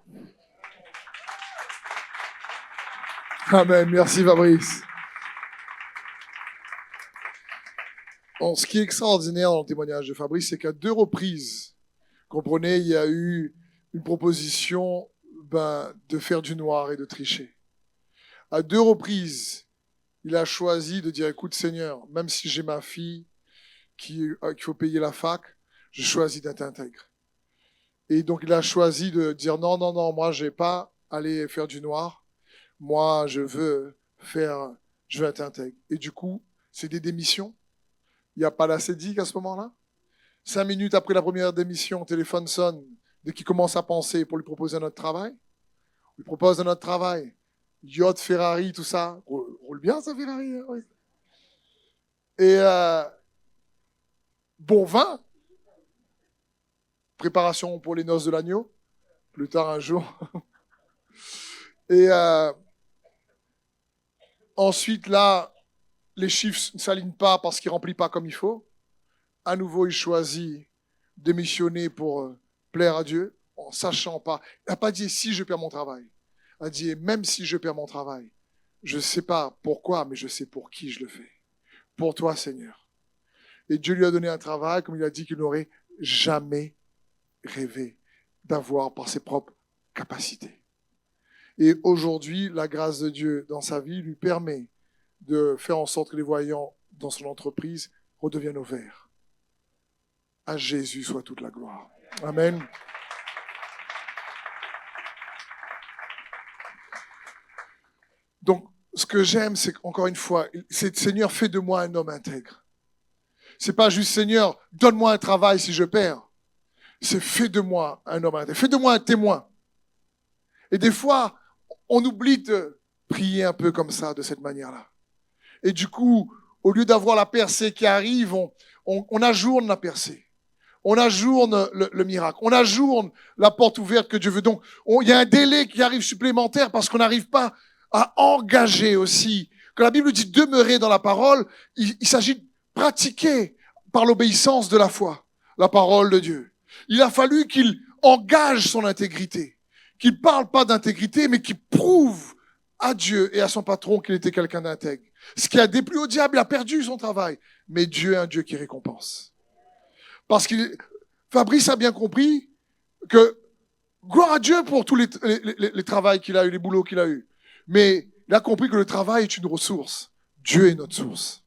Amen. Merci Fabrice. Bon, ce qui est extraordinaire dans le témoignage de Fabrice, c'est qu'à 2 reprises, comprenez, il y a eu une proposition de faire du noir et de tricher. À 2 reprises, il a choisi de dire, écoute Seigneur, même si j'ai ma fille qu'il faut payer la fac, je choisis d'être intègre. Et donc il a choisi de dire, non, moi je vais pas aller faire du noir, moi je veux être intègre. Et du coup, c'est des démissions. Il n'y a pas la CEDIC à ce moment-là. 5 minutes après la première démission, téléphone sonne, dès qu'il commence à penser pour lui proposer un autre travail. lui propose un autre travail. Yacht, Ferrari, tout ça. Roule bien, ça, Ferrari. Hein, ouais. Et bon vin. Préparation pour les noces de l'agneau. Plus tard, un jour. Et ensuite, là, les chiffres ne s'alignent pas parce qu'il ne remplit pas comme il faut. À nouveau, il choisit de missionner pour plaire à Dieu, en sachant pas. Il n'a pas dit si je perds mon travail. Il a dit même si je perds mon travail, je ne sais pas pourquoi, mais je sais pour qui je le fais. Pour toi, Seigneur. Et Dieu lui a donné un travail, comme il a dit qu'il n'aurait jamais rêvé d'avoir par ses propres capacités. Et aujourd'hui, la grâce de Dieu dans sa vie lui permet de faire en sorte que les voyants dans son entreprise redeviennent au vert. À Jésus soit toute la gloire. Amen. Donc, ce que j'aime, c'est qu'encore une fois, c'est Seigneur, fais de moi un homme intègre. C'est pas juste Seigneur, donne-moi un travail si je perds. C'est fais de moi un homme intègre. Fais de moi un témoin. Et des fois, on oublie de prier un peu comme ça, de cette manière-là. Et du coup, au lieu d'avoir la percée qui arrive, on ajourne la percée. On ajourne le miracle. On ajourne la porte ouverte que Dieu veut. Donc, il y a un délai qui arrive supplémentaire parce qu'on n'arrive pas à engager aussi. Quand la Bible dit demeurer dans la parole, il s'agit de pratiquer par l'obéissance de la foi la parole de Dieu. Il a fallu qu'il engage son intégrité, qu'il parle pas d'intégrité, mais qu'il prouve à Dieu et à son patron qu'il était quelqu'un d'intègre. Ce qui a déplu au diable, il a perdu son travail. Mais Dieu est un Dieu qui récompense. Parce que Fabrice a bien compris que, gloire à Dieu pour tous les travails qu'il a eu, les boulots qu'il a eu. Mais il a compris que le travail est une ressource. Dieu est notre source.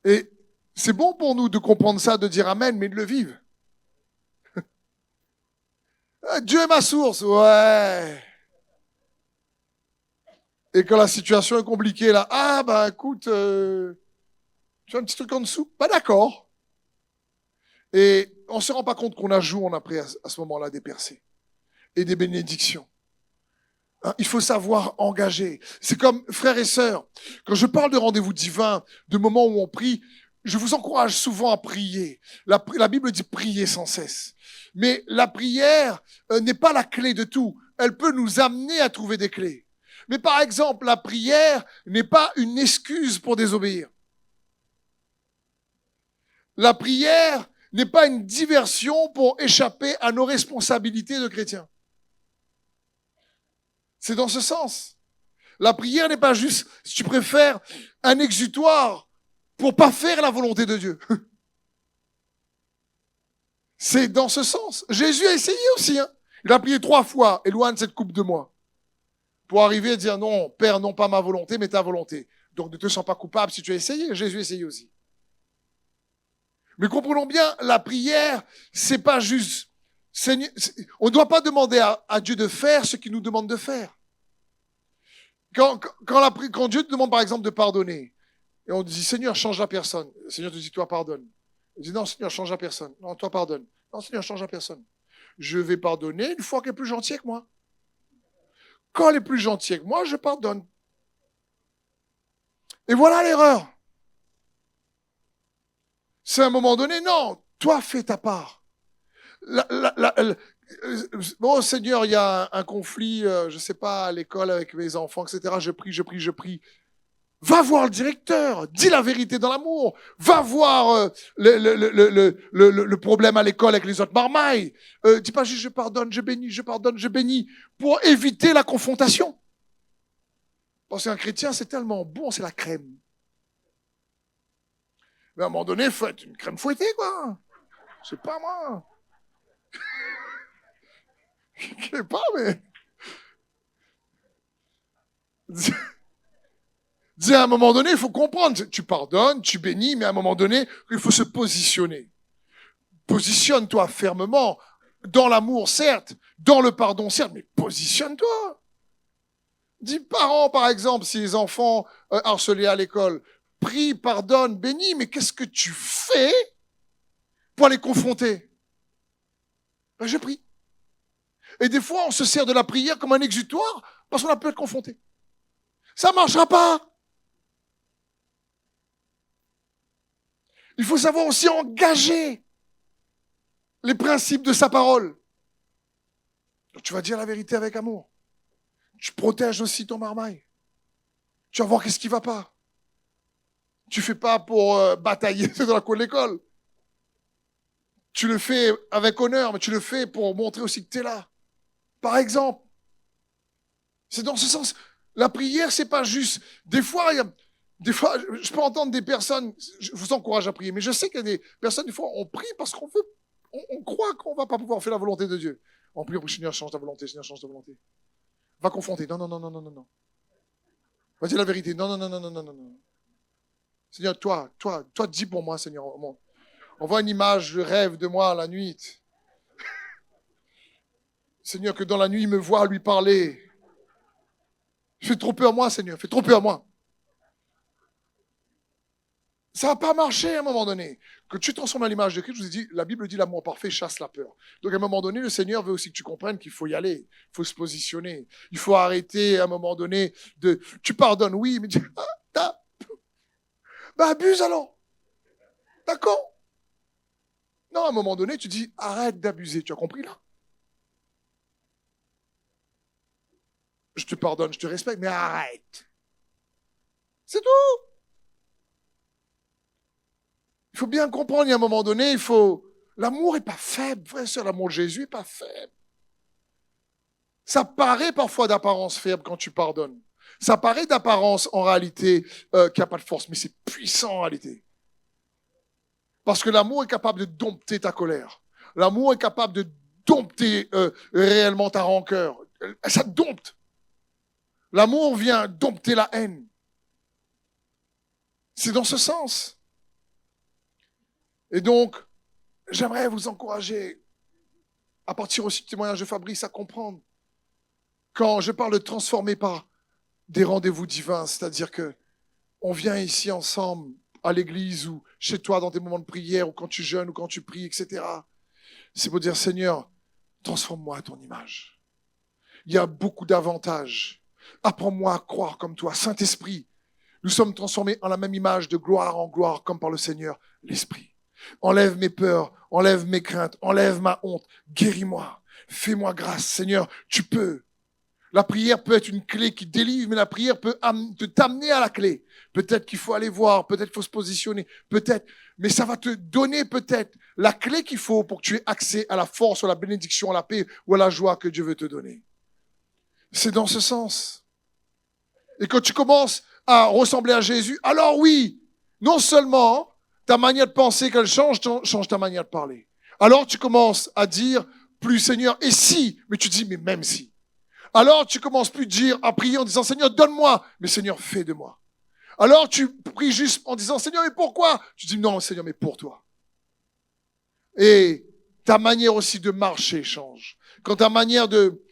Et c'est bon pour nous de comprendre ça, de dire Amen, mais de le vivre. Dieu est ma source, ouais. Et quand la situation est compliquée, là, écoute, tu as un petit truc en dessous? Pas d'accord. Et on ne se rend pas compte qu'on ajoute après à ce moment-là des percées et des bénédictions. Il faut savoir engager. C'est comme frères et sœurs, quand je parle de rendez-vous divin, de moments où on prie, je vous encourage souvent à prier. La Bible dit prier sans cesse. Mais la prière n'est pas la clé de tout. Elle peut nous amener à trouver des clés. Mais par exemple, la prière n'est pas une excuse pour désobéir. La prière n'est pas une diversion pour échapper à nos responsabilités de chrétiens. C'est dans ce sens. La prière n'est pas juste, si tu préfères, un exutoire pour pas faire la volonté de Dieu. C'est dans ce sens. Jésus a essayé aussi. Il a prié 3 fois, éloigne cette coupe de moi. Pour arriver à dire non, Père, non pas ma volonté, mais ta volonté. Donc ne te sens pas coupable si tu as essayé. Jésus a essayé aussi. Mais comprenons bien, la prière, c'est pas juste. On ne doit pas demander à Dieu de faire ce qu'il nous demande de faire. Quand Dieu te demande par exemple de pardonner, et on te dit Seigneur, change la personne. Le Seigneur te dit toi pardonne. Il dit non Seigneur, change la personne. Non, toi pardonne. Non Seigneur, change la personne. Je vais pardonner une fois qu'elle est plus gentille que moi. Quand elle est plus gentille que moi, je pardonne. Et voilà l'erreur. C'est à un moment donné, non, toi fais ta part. Bon, Seigneur, il y a un conflit, je sais pas, à l'école avec mes enfants, etc. Je prie. Va voir le directeur, dis la vérité dans l'amour. Va voir le problème à l'école avec les autres marmailles. Dis pas juste je pardonne, je bénis, pour éviter la confrontation. Parce qu'un chrétien, c'est tellement bon, c'est la crème. Mais à un moment donné, il faut être une crème fouettée, quoi. Je sais pas, moi. Je sais pas, mais... Dis à un moment donné, il faut comprendre. Tu pardonnes, tu bénis, mais à un moment donné, il faut se positionner. Positionne-toi fermement. Dans l'amour, certes. Dans le pardon, certes. Mais positionne-toi. Dis parents, par exemple, si les enfants harcelés à l'école, prie, pardonne, bénis, mais qu'est-ce que tu fais pour les confronter? Ben, je prie. Et des fois, on se sert de la prière comme un exutoire parce qu'on a peur de confronter. Ça ne marchera pas. Il faut savoir aussi engager les principes de sa parole. Donc, tu vas dire la vérité avec amour. Tu protèges aussi ton marmaille. Tu vas voir qu'est-ce qui ne va pas. Tu ne fais pas pour batailler dans la cour de l'école. Tu le fais avec honneur, mais tu le fais pour montrer aussi que tu es là. Par exemple, c'est dans ce sens. La prière, c'est pas juste. Des fois, je peux entendre des personnes, je vous encourage à prier, mais je sais qu'il y a des personnes, des fois, on prie parce qu'on veut, on croit qu'on va pas pouvoir faire la volonté de Dieu. On prie pour Seigneur, change ta volonté, Seigneur, change ta volonté. Va confronter. Non, non, non, non, non, non, non. Va dire la vérité. Non, non, non, non, non, non, non. Seigneur, toi, dis pour moi, Seigneur. On voit une image, je rêve de moi la nuit. Seigneur, que dans la nuit, il me voit lui parler. Fais trop peur à moi, Seigneur. Fais trop peur à moi. Ça n'a pas marché à un moment donné. Que tu transformes à l'image de Christ, je vous ai dit, la Bible dit l'amour parfait chasse la peur. Donc à un moment donné, le Seigneur veut aussi que tu comprennes qu'il faut y aller. Il faut se positionner. Il faut arrêter à un moment donné de... Tu pardonnes, oui, mais abuse alors. D'accord? Non, à un moment donné, tu dis, arrête d'abuser. Tu as compris là? Je te pardonne, je te respecte, mais arrête. C'est tout. Il faut bien comprendre, il y a un moment donné, l'amour n'est pas faible, frère et sœur, l'amour de Jésus n'est pas faible. Ça paraît parfois d'apparence faible quand tu pardonnes. Ça paraît d'apparence, en réalité, qu'il n'y a pas de force, mais c'est puissant en réalité. Parce que l'amour est capable de dompter ta colère. L'amour est capable de dompter réellement ta rancœur. Ça dompte. L'amour vient dompter la haine. C'est dans ce sens. Et donc, j'aimerais vous encourager, à partir aussi du témoignage de Fabrice, à comprendre. Quand je parle de transformer par des rendez-vous divins, c'est-à-dire que on vient ici ensemble, à l'église ou chez toi dans tes moments de prière, ou quand tu jeûnes, ou quand tu pries, etc. C'est pour dire, Seigneur, transforme-moi à ton image. Il y a beaucoup d'avantages. Apprends-moi à croire comme toi. Saint-Esprit, nous sommes transformés en la même image de gloire en gloire, comme par le Seigneur, l'Esprit. Enlève mes peurs, enlève mes craintes, enlève ma honte, guéris-moi, fais-moi grâce, Seigneur, tu peux. La prière peut être une clé qui délivre, mais la prière peut t'amener à la clé. Peut-être qu'il faut aller voir, peut-être qu'il faut se positionner, peut-être, mais ça va te donner peut-être la clé qu'il faut pour que tu aies accès à la force, à la bénédiction, à la paix ou à la joie que Dieu veut te donner. C'est dans ce sens. Et quand tu commences à ressembler à Jésus, alors oui, non seulement ta manière de penser qu'elle change ta manière de parler. Alors tu commences à dire plus Seigneur, et si, mais tu dis mais même si. Alors tu commences plus à prier en disant Seigneur, donne-moi, mais Seigneur, fais de moi. Alors tu pries juste en disant Seigneur, mais pourquoi? Tu dis non Seigneur, mais pour toi. Et ta manière aussi de marcher change. Quand ta manière de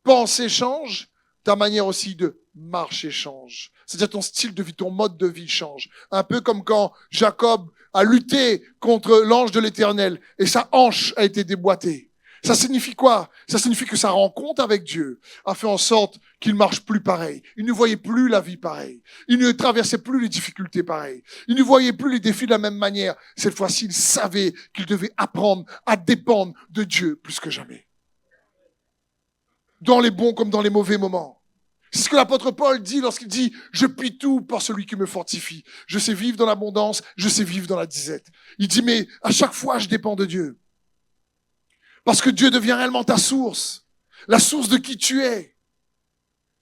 penser change, ta manière aussi de marcher change. C'est-à-dire ton style de vie, ton mode de vie change. Un peu comme quand Jacob a lutté contre l'ange de l'Éternel et sa hanche a été déboîtée. Ça signifie quoi? Ça signifie que sa rencontre avec Dieu a fait en sorte qu'il marche plus pareil. Il ne voyait plus la vie pareil. Il ne traversait plus les difficultés pareil. Il ne voyait plus les défis de la même manière. Cette fois-ci, il savait qu'il devait apprendre à dépendre de Dieu plus que jamais. Dans les bons comme dans les mauvais moments. C'est ce que l'apôtre Paul dit lorsqu'il dit « Je puis tout par celui qui me fortifie. Je sais vivre dans l'abondance, je sais vivre dans la disette. » Il dit « Mais à chaque fois, je dépends de Dieu. » Parce que Dieu devient réellement ta source. La source de qui tu es.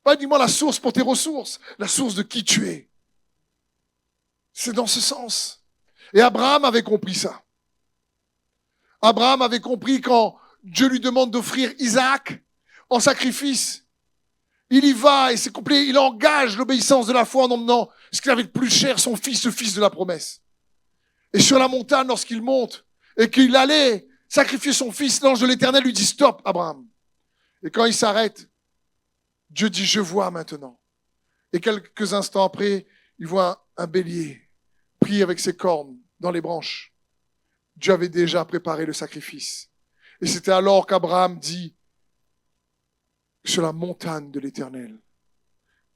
Pas uniquement la source pour tes ressources. La source de qui tu es. C'est dans ce sens. Et Abraham avait compris ça. Abraham avait compris quand Dieu lui demande d'offrir Isaac en sacrifice. Il y va et c'est complet. Il engage l'obéissance de la foi en emmenant ce qu'il avait de plus cher, son fils, le fils de la promesse. Et sur la montagne, lorsqu'il monte et qu'il allait sacrifier son fils, l'ange de l'Éternel lui dit « Stop, Abraham ». Et quand il s'arrête, Dieu dit « Je vois maintenant ». Et quelques instants après, il voit un bélier pris avec ses cornes dans les branches. Dieu avait déjà préparé le sacrifice. Et c'était alors qu'Abraham dit sur la montagne de l'Éternel,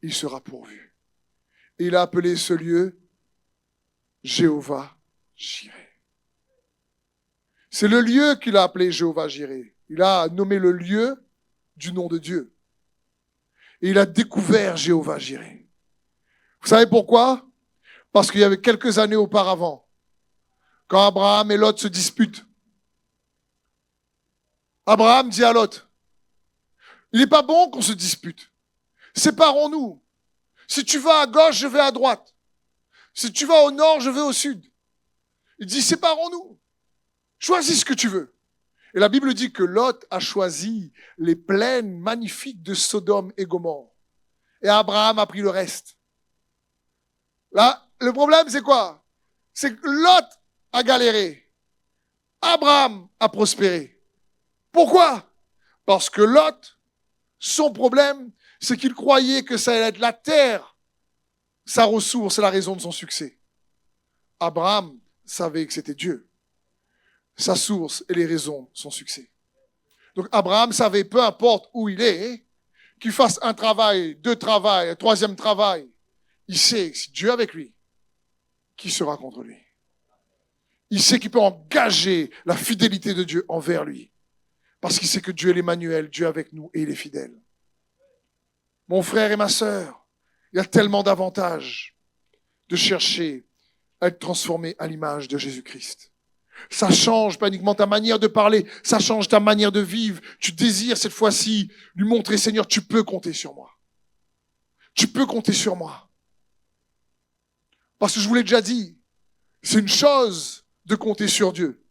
il sera pourvu. Et il a appelé ce lieu Jéhovah Jireh. C'est le lieu qu'il a appelé Jéhovah Jireh. Il a nommé le lieu du nom de Dieu. Et il a découvert Jéhovah Jireh. Vous savez pourquoi? Parce qu'il y avait quelques années auparavant, quand Abraham et Lot se disputent, Abraham dit à Lot, il n'est pas bon qu'on se dispute. Séparons-nous. Si tu vas à gauche, je vais à droite. Si tu vas au nord, je vais au sud. Il dit, séparons-nous. Choisis ce que tu veux. Et la Bible dit que Lot a choisi les plaines magnifiques de Sodome et Gomorrhe. Et Abraham a pris le reste. Là, le problème, c'est quoi? C'est que Lot a galéré. Abraham a prospéré. Pourquoi? Parce que Lot, son problème, c'est qu'il croyait que ça allait être la terre, sa ressource, la raison de son succès. Abraham savait que c'était Dieu, sa source et les raisons de son succès. Donc Abraham savait, peu importe où il est, qu'il fasse un travail, deux travails, un troisième travail, il sait que si Dieu est avec lui, qui sera contre lui? Il sait qu'il peut engager la fidélité de Dieu envers lui. Parce qu'il sait que Dieu est l'Emmanuel, Dieu est avec nous et il est fidèle. Mon frère et ma sœur, il y a tellement d'avantages de chercher à être transformé à l'image de Jésus-Christ. Ça change pas uniquement ta manière de parler, ça change ta manière de vivre. Tu désires cette fois-ci lui montrer, Seigneur, tu peux compter sur moi. Tu peux compter sur moi. Parce que je vous l'ai déjà dit, c'est une chose de compter sur Dieu.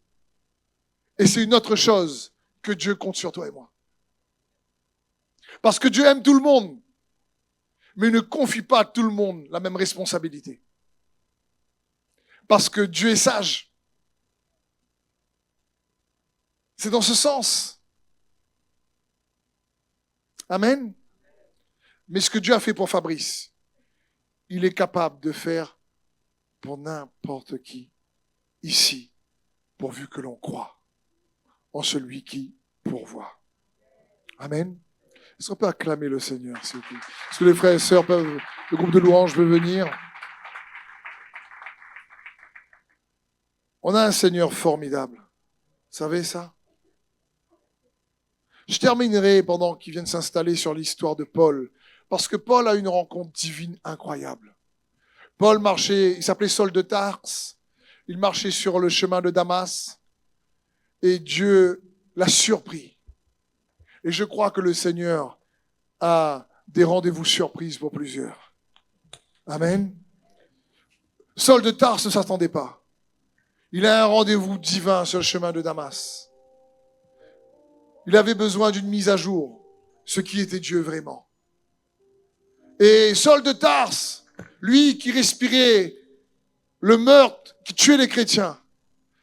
Et c'est une autre chose que Dieu compte sur toi et moi. Parce que Dieu aime tout le monde, mais ne confie pas à tout le monde la même responsabilité. Parce que Dieu est sage. C'est dans ce sens. Amen. Mais ce que Dieu a fait pour Fabrice, il est capable de faire pour n'importe qui ici, pourvu que l'on croit en celui qui pourvoit. Amen. Est-ce qu'on peut acclamer le Seigneur, s'il vous plaît? Est-ce que les frères et sœurs peuvent, le groupe de louanges peut venir? On a un Seigneur formidable. Vous savez ça? Je terminerai pendant qu'il vient de s'installer sur l'histoire de Paul, parce que Paul a une rencontre divine incroyable. Paul marchait, il s'appelait Saul de Tarse, il marchait sur le chemin de Damas, et Dieu l'a surpris. Et je crois que le Seigneur a des rendez-vous surprises pour plusieurs. Amen. Saul de Tarse ne s'attendait pas. Il a un rendez-vous divin sur le chemin de Damas. Il avait besoin d'une mise à jour, ce qui était Dieu vraiment. Et Saul de Tarse, lui qui respirait le meurtre, qui tuait les chrétiens,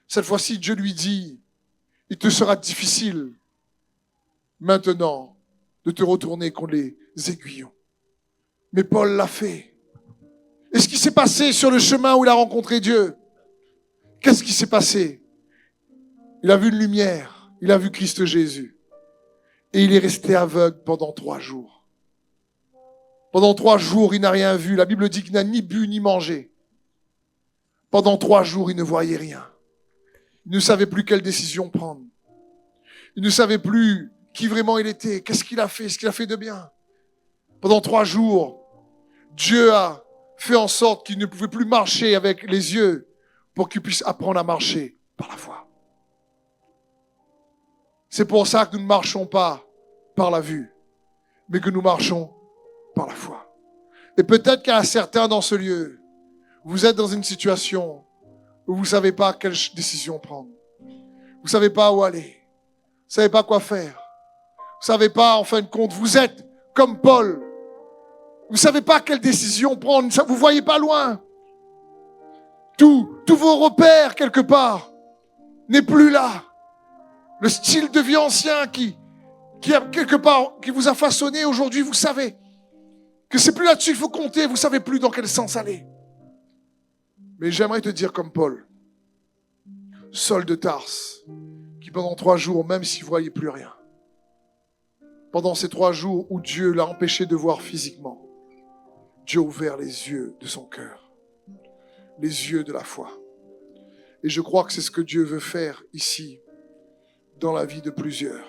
cette fois-ci Dieu lui dit, il te sera difficile maintenant de te retourner contre les aiguillons. Mais Paul l'a fait. Et ce qui s'est passé sur le chemin où il a rencontré Dieu, qu'est-ce qui s'est passé? Il a vu une lumière, il a vu Christ Jésus. Et il est resté aveugle pendant 3 jours. Pendant 3 jours, il n'a rien vu. La Bible dit qu'il n'a ni bu ni mangé. Pendant 3 jours, il ne voyait rien. Il ne savait plus quelle décision prendre. Il ne savait plus qui vraiment il était, qu'est-ce qu'il a fait, ce qu'il a fait de bien. Pendant 3 jours, Dieu a fait en sorte qu'il ne pouvait plus marcher avec les yeux pour qu'il puisse apprendre à marcher par la foi. C'est pour ça que nous ne marchons pas par la vue, mais que nous marchons par la foi. Et peut-être qu'il y a certains dans ce lieu, vous êtes dans une situation où vous ne savez pas quelle décision prendre. Vous ne savez pas où aller. Vous ne savez pas quoi faire. Vous ne savez pas, en fin de compte, vous êtes comme Paul. Vous ne savez pas quelle décision prendre. Vous ne voyez pas loin. Tous vos repères, quelque part, n'est plus là. Le style de vie ancien qui a quelque part, qui vous a façonné aujourd'hui, vous savez que c'est plus là-dessus qu'il faut compter, vous savez plus dans quel sens aller. Mais j'aimerais te dire comme Paul, Saul de Tarse, qui pendant 3 jours, même s'il ne voyait plus rien, pendant ces 3 jours où Dieu l'a empêché de voir physiquement, Dieu a ouvert les yeux de son cœur, les yeux de la foi. Et je crois que c'est ce que Dieu veut faire ici, dans la vie de plusieurs.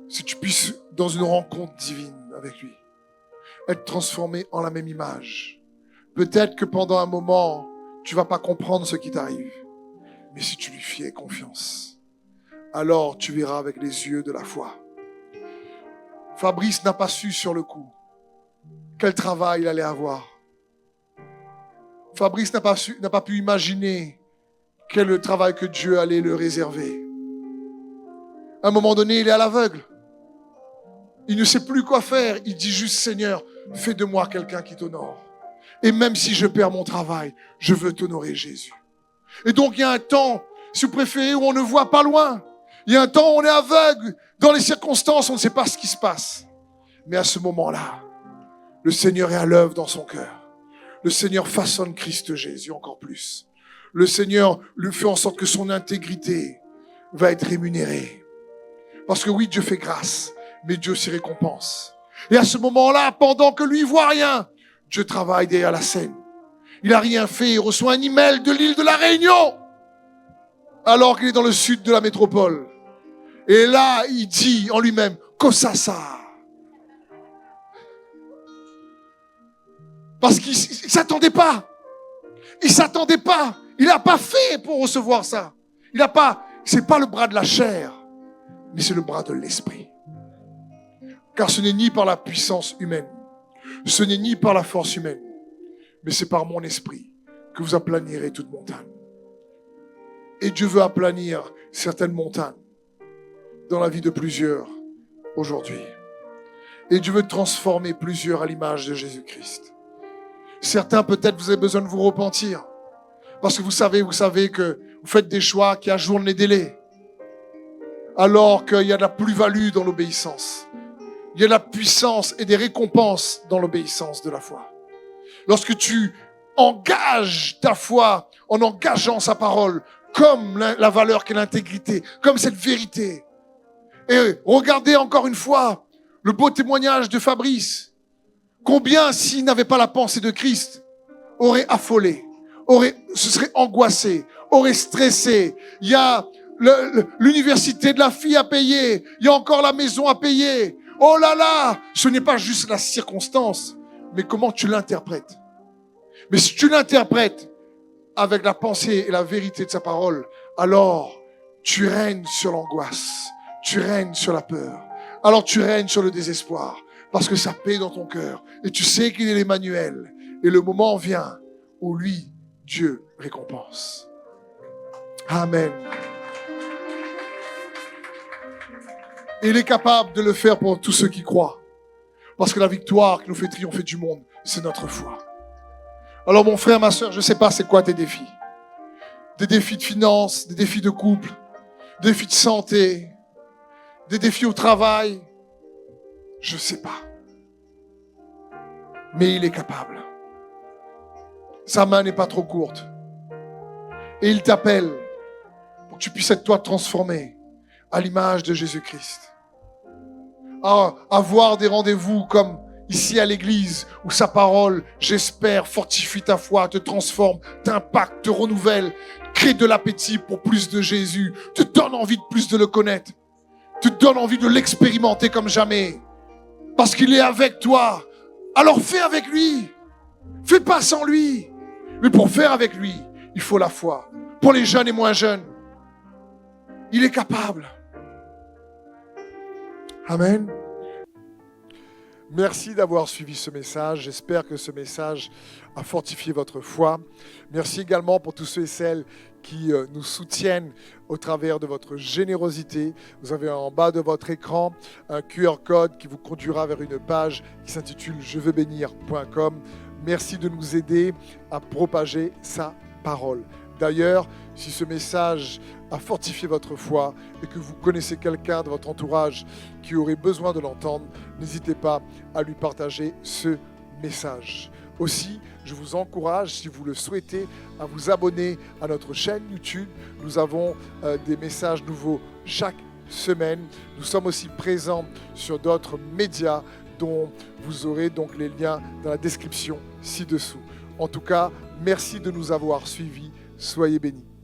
Si tu puisses, dans une rencontre divine avec lui, être transformé en la même image. Peut-être que pendant un moment, tu ne vas pas comprendre ce qui t'arrive. Mais si tu lui fais confiance, alors tu verras avec les yeux de la foi. Fabrice n'a pas su sur le coup quel travail il allait avoir. Fabrice n'a pas pu imaginer quel travail que Dieu allait le réserver. À un moment donné, il est à l'aveugle. Il ne sait plus quoi faire. Il dit juste, Seigneur, fais de moi quelqu'un qui t'honore. Et même si je perds mon travail, je veux t'honorer, Jésus. Et donc, il y a un temps, si vous préférez, où on ne voit pas loin. Il y a un temps où on est aveugle. Dans les circonstances, on ne sait pas ce qui se passe. Mais à ce moment-là, le Seigneur est à l'œuvre dans son cœur. Le Seigneur façonne Christ Jésus encore plus. Le Seigneur lui fait en sorte que son intégrité va être rémunérée. Parce que oui, Dieu fait grâce, mais Dieu aussi récompense. Et à ce moment-là, pendant que lui voit rien, Dieu travaille derrière la scène. Il n'a rien fait, il reçoit un email de l'île de la Réunion, alors qu'il est dans le sud de la métropole. Et là, il dit en lui-même, Kosasa. Parce qu'il ne s'attendait pas. Il ne s'attendait pas. Il n'a pas fait pour recevoir ça. C'est pas le bras de la chair, mais c'est le bras de l'esprit. Car ce n'est ni par la puissance humaine, ce n'est ni par la force humaine, mais c'est par mon esprit que vous aplanirez toute montagne. Et Dieu veut aplanir certaines montagnes dans la vie de plusieurs aujourd'hui. Et Dieu veut transformer plusieurs à l'image de Jésus-Christ. Certains, peut-être, vous avez besoin de vous repentir. Parce que vous savez que vous faites des choix qui ajournent les délais. Alors qu'il y a de la plus-value dans l'obéissance. Il y a de la puissance et des récompenses dans l'obéissance de la foi. Lorsque tu engages ta foi en engageant sa parole, comme la valeur qu'est l'intégrité, comme cette vérité. Et regardez encore une fois le beau témoignage de Fabrice. Combien, s'il n'avait pas la pensée de Christ, aurait affolé, se serait angoissé, aurait stressé. Il y a l'université de la fille à payer, il y a encore la maison à payer. Oh là là, ce n'est pas juste la circonstance, mais comment tu l'interprètes. Mais si tu l'interprètes avec la pensée et la vérité de sa parole, alors tu règnes sur l'angoisse, tu règnes sur la peur, alors tu règnes sur le désespoir, parce que ça paie dans ton cœur, et tu sais qu'il est l'Emmanuel, et le moment vient où lui, Dieu, récompense. Amen. Et il est capable de le faire pour tous ceux qui croient, parce que la victoire qui nous fait triompher du monde, c'est notre foi. Alors mon frère, ma soeur, je ne sais pas c'est quoi tes défis. Des défis de finances, des défis de couple, des défis de santé, des défis au travail. Je ne sais pas. Mais il est capable. Sa main n'est pas trop courte. Et il t'appelle pour que tu puisses être toi transformé à l'image de Jésus-Christ. À avoir des rendez-vous comme ici à l'église, où sa parole, j'espère, fortifie ta foi, te transforme, t'impacte, te renouvelle, crée de l'appétit pour plus de Jésus, te donne envie de plus de le connaître, te donne envie de l'expérimenter comme jamais, parce qu'il est avec toi. Alors fais avec lui, fais pas sans lui. Mais pour faire avec lui, il faut la foi. Pour les jeunes et moins jeunes, il est capable. Amen. Merci d'avoir suivi ce message. J'espère que ce message a fortifié votre foi. Merci également pour tous ceux et celles qui nous soutiennent au travers de votre générosité. Vous avez en bas de votre écran un QR code qui vous conduira vers une page qui s'intitule jeveuxbénir.com. Merci de nous aider à propager sa parole. D'ailleurs, si ce message a fortifié votre foi et que vous connaissez quelqu'un de votre entourage qui aurait besoin de l'entendre, n'hésitez pas à lui partager ce message. Aussi, je vous encourage, si vous le souhaitez, à vous abonner à notre chaîne YouTube. Nous avons des messages nouveaux chaque semaine. Nous sommes aussi présents sur d'autres médias dont vous aurez donc les liens dans la description ci-dessous. En tout cas, merci de nous avoir suivis. Soyez bénis.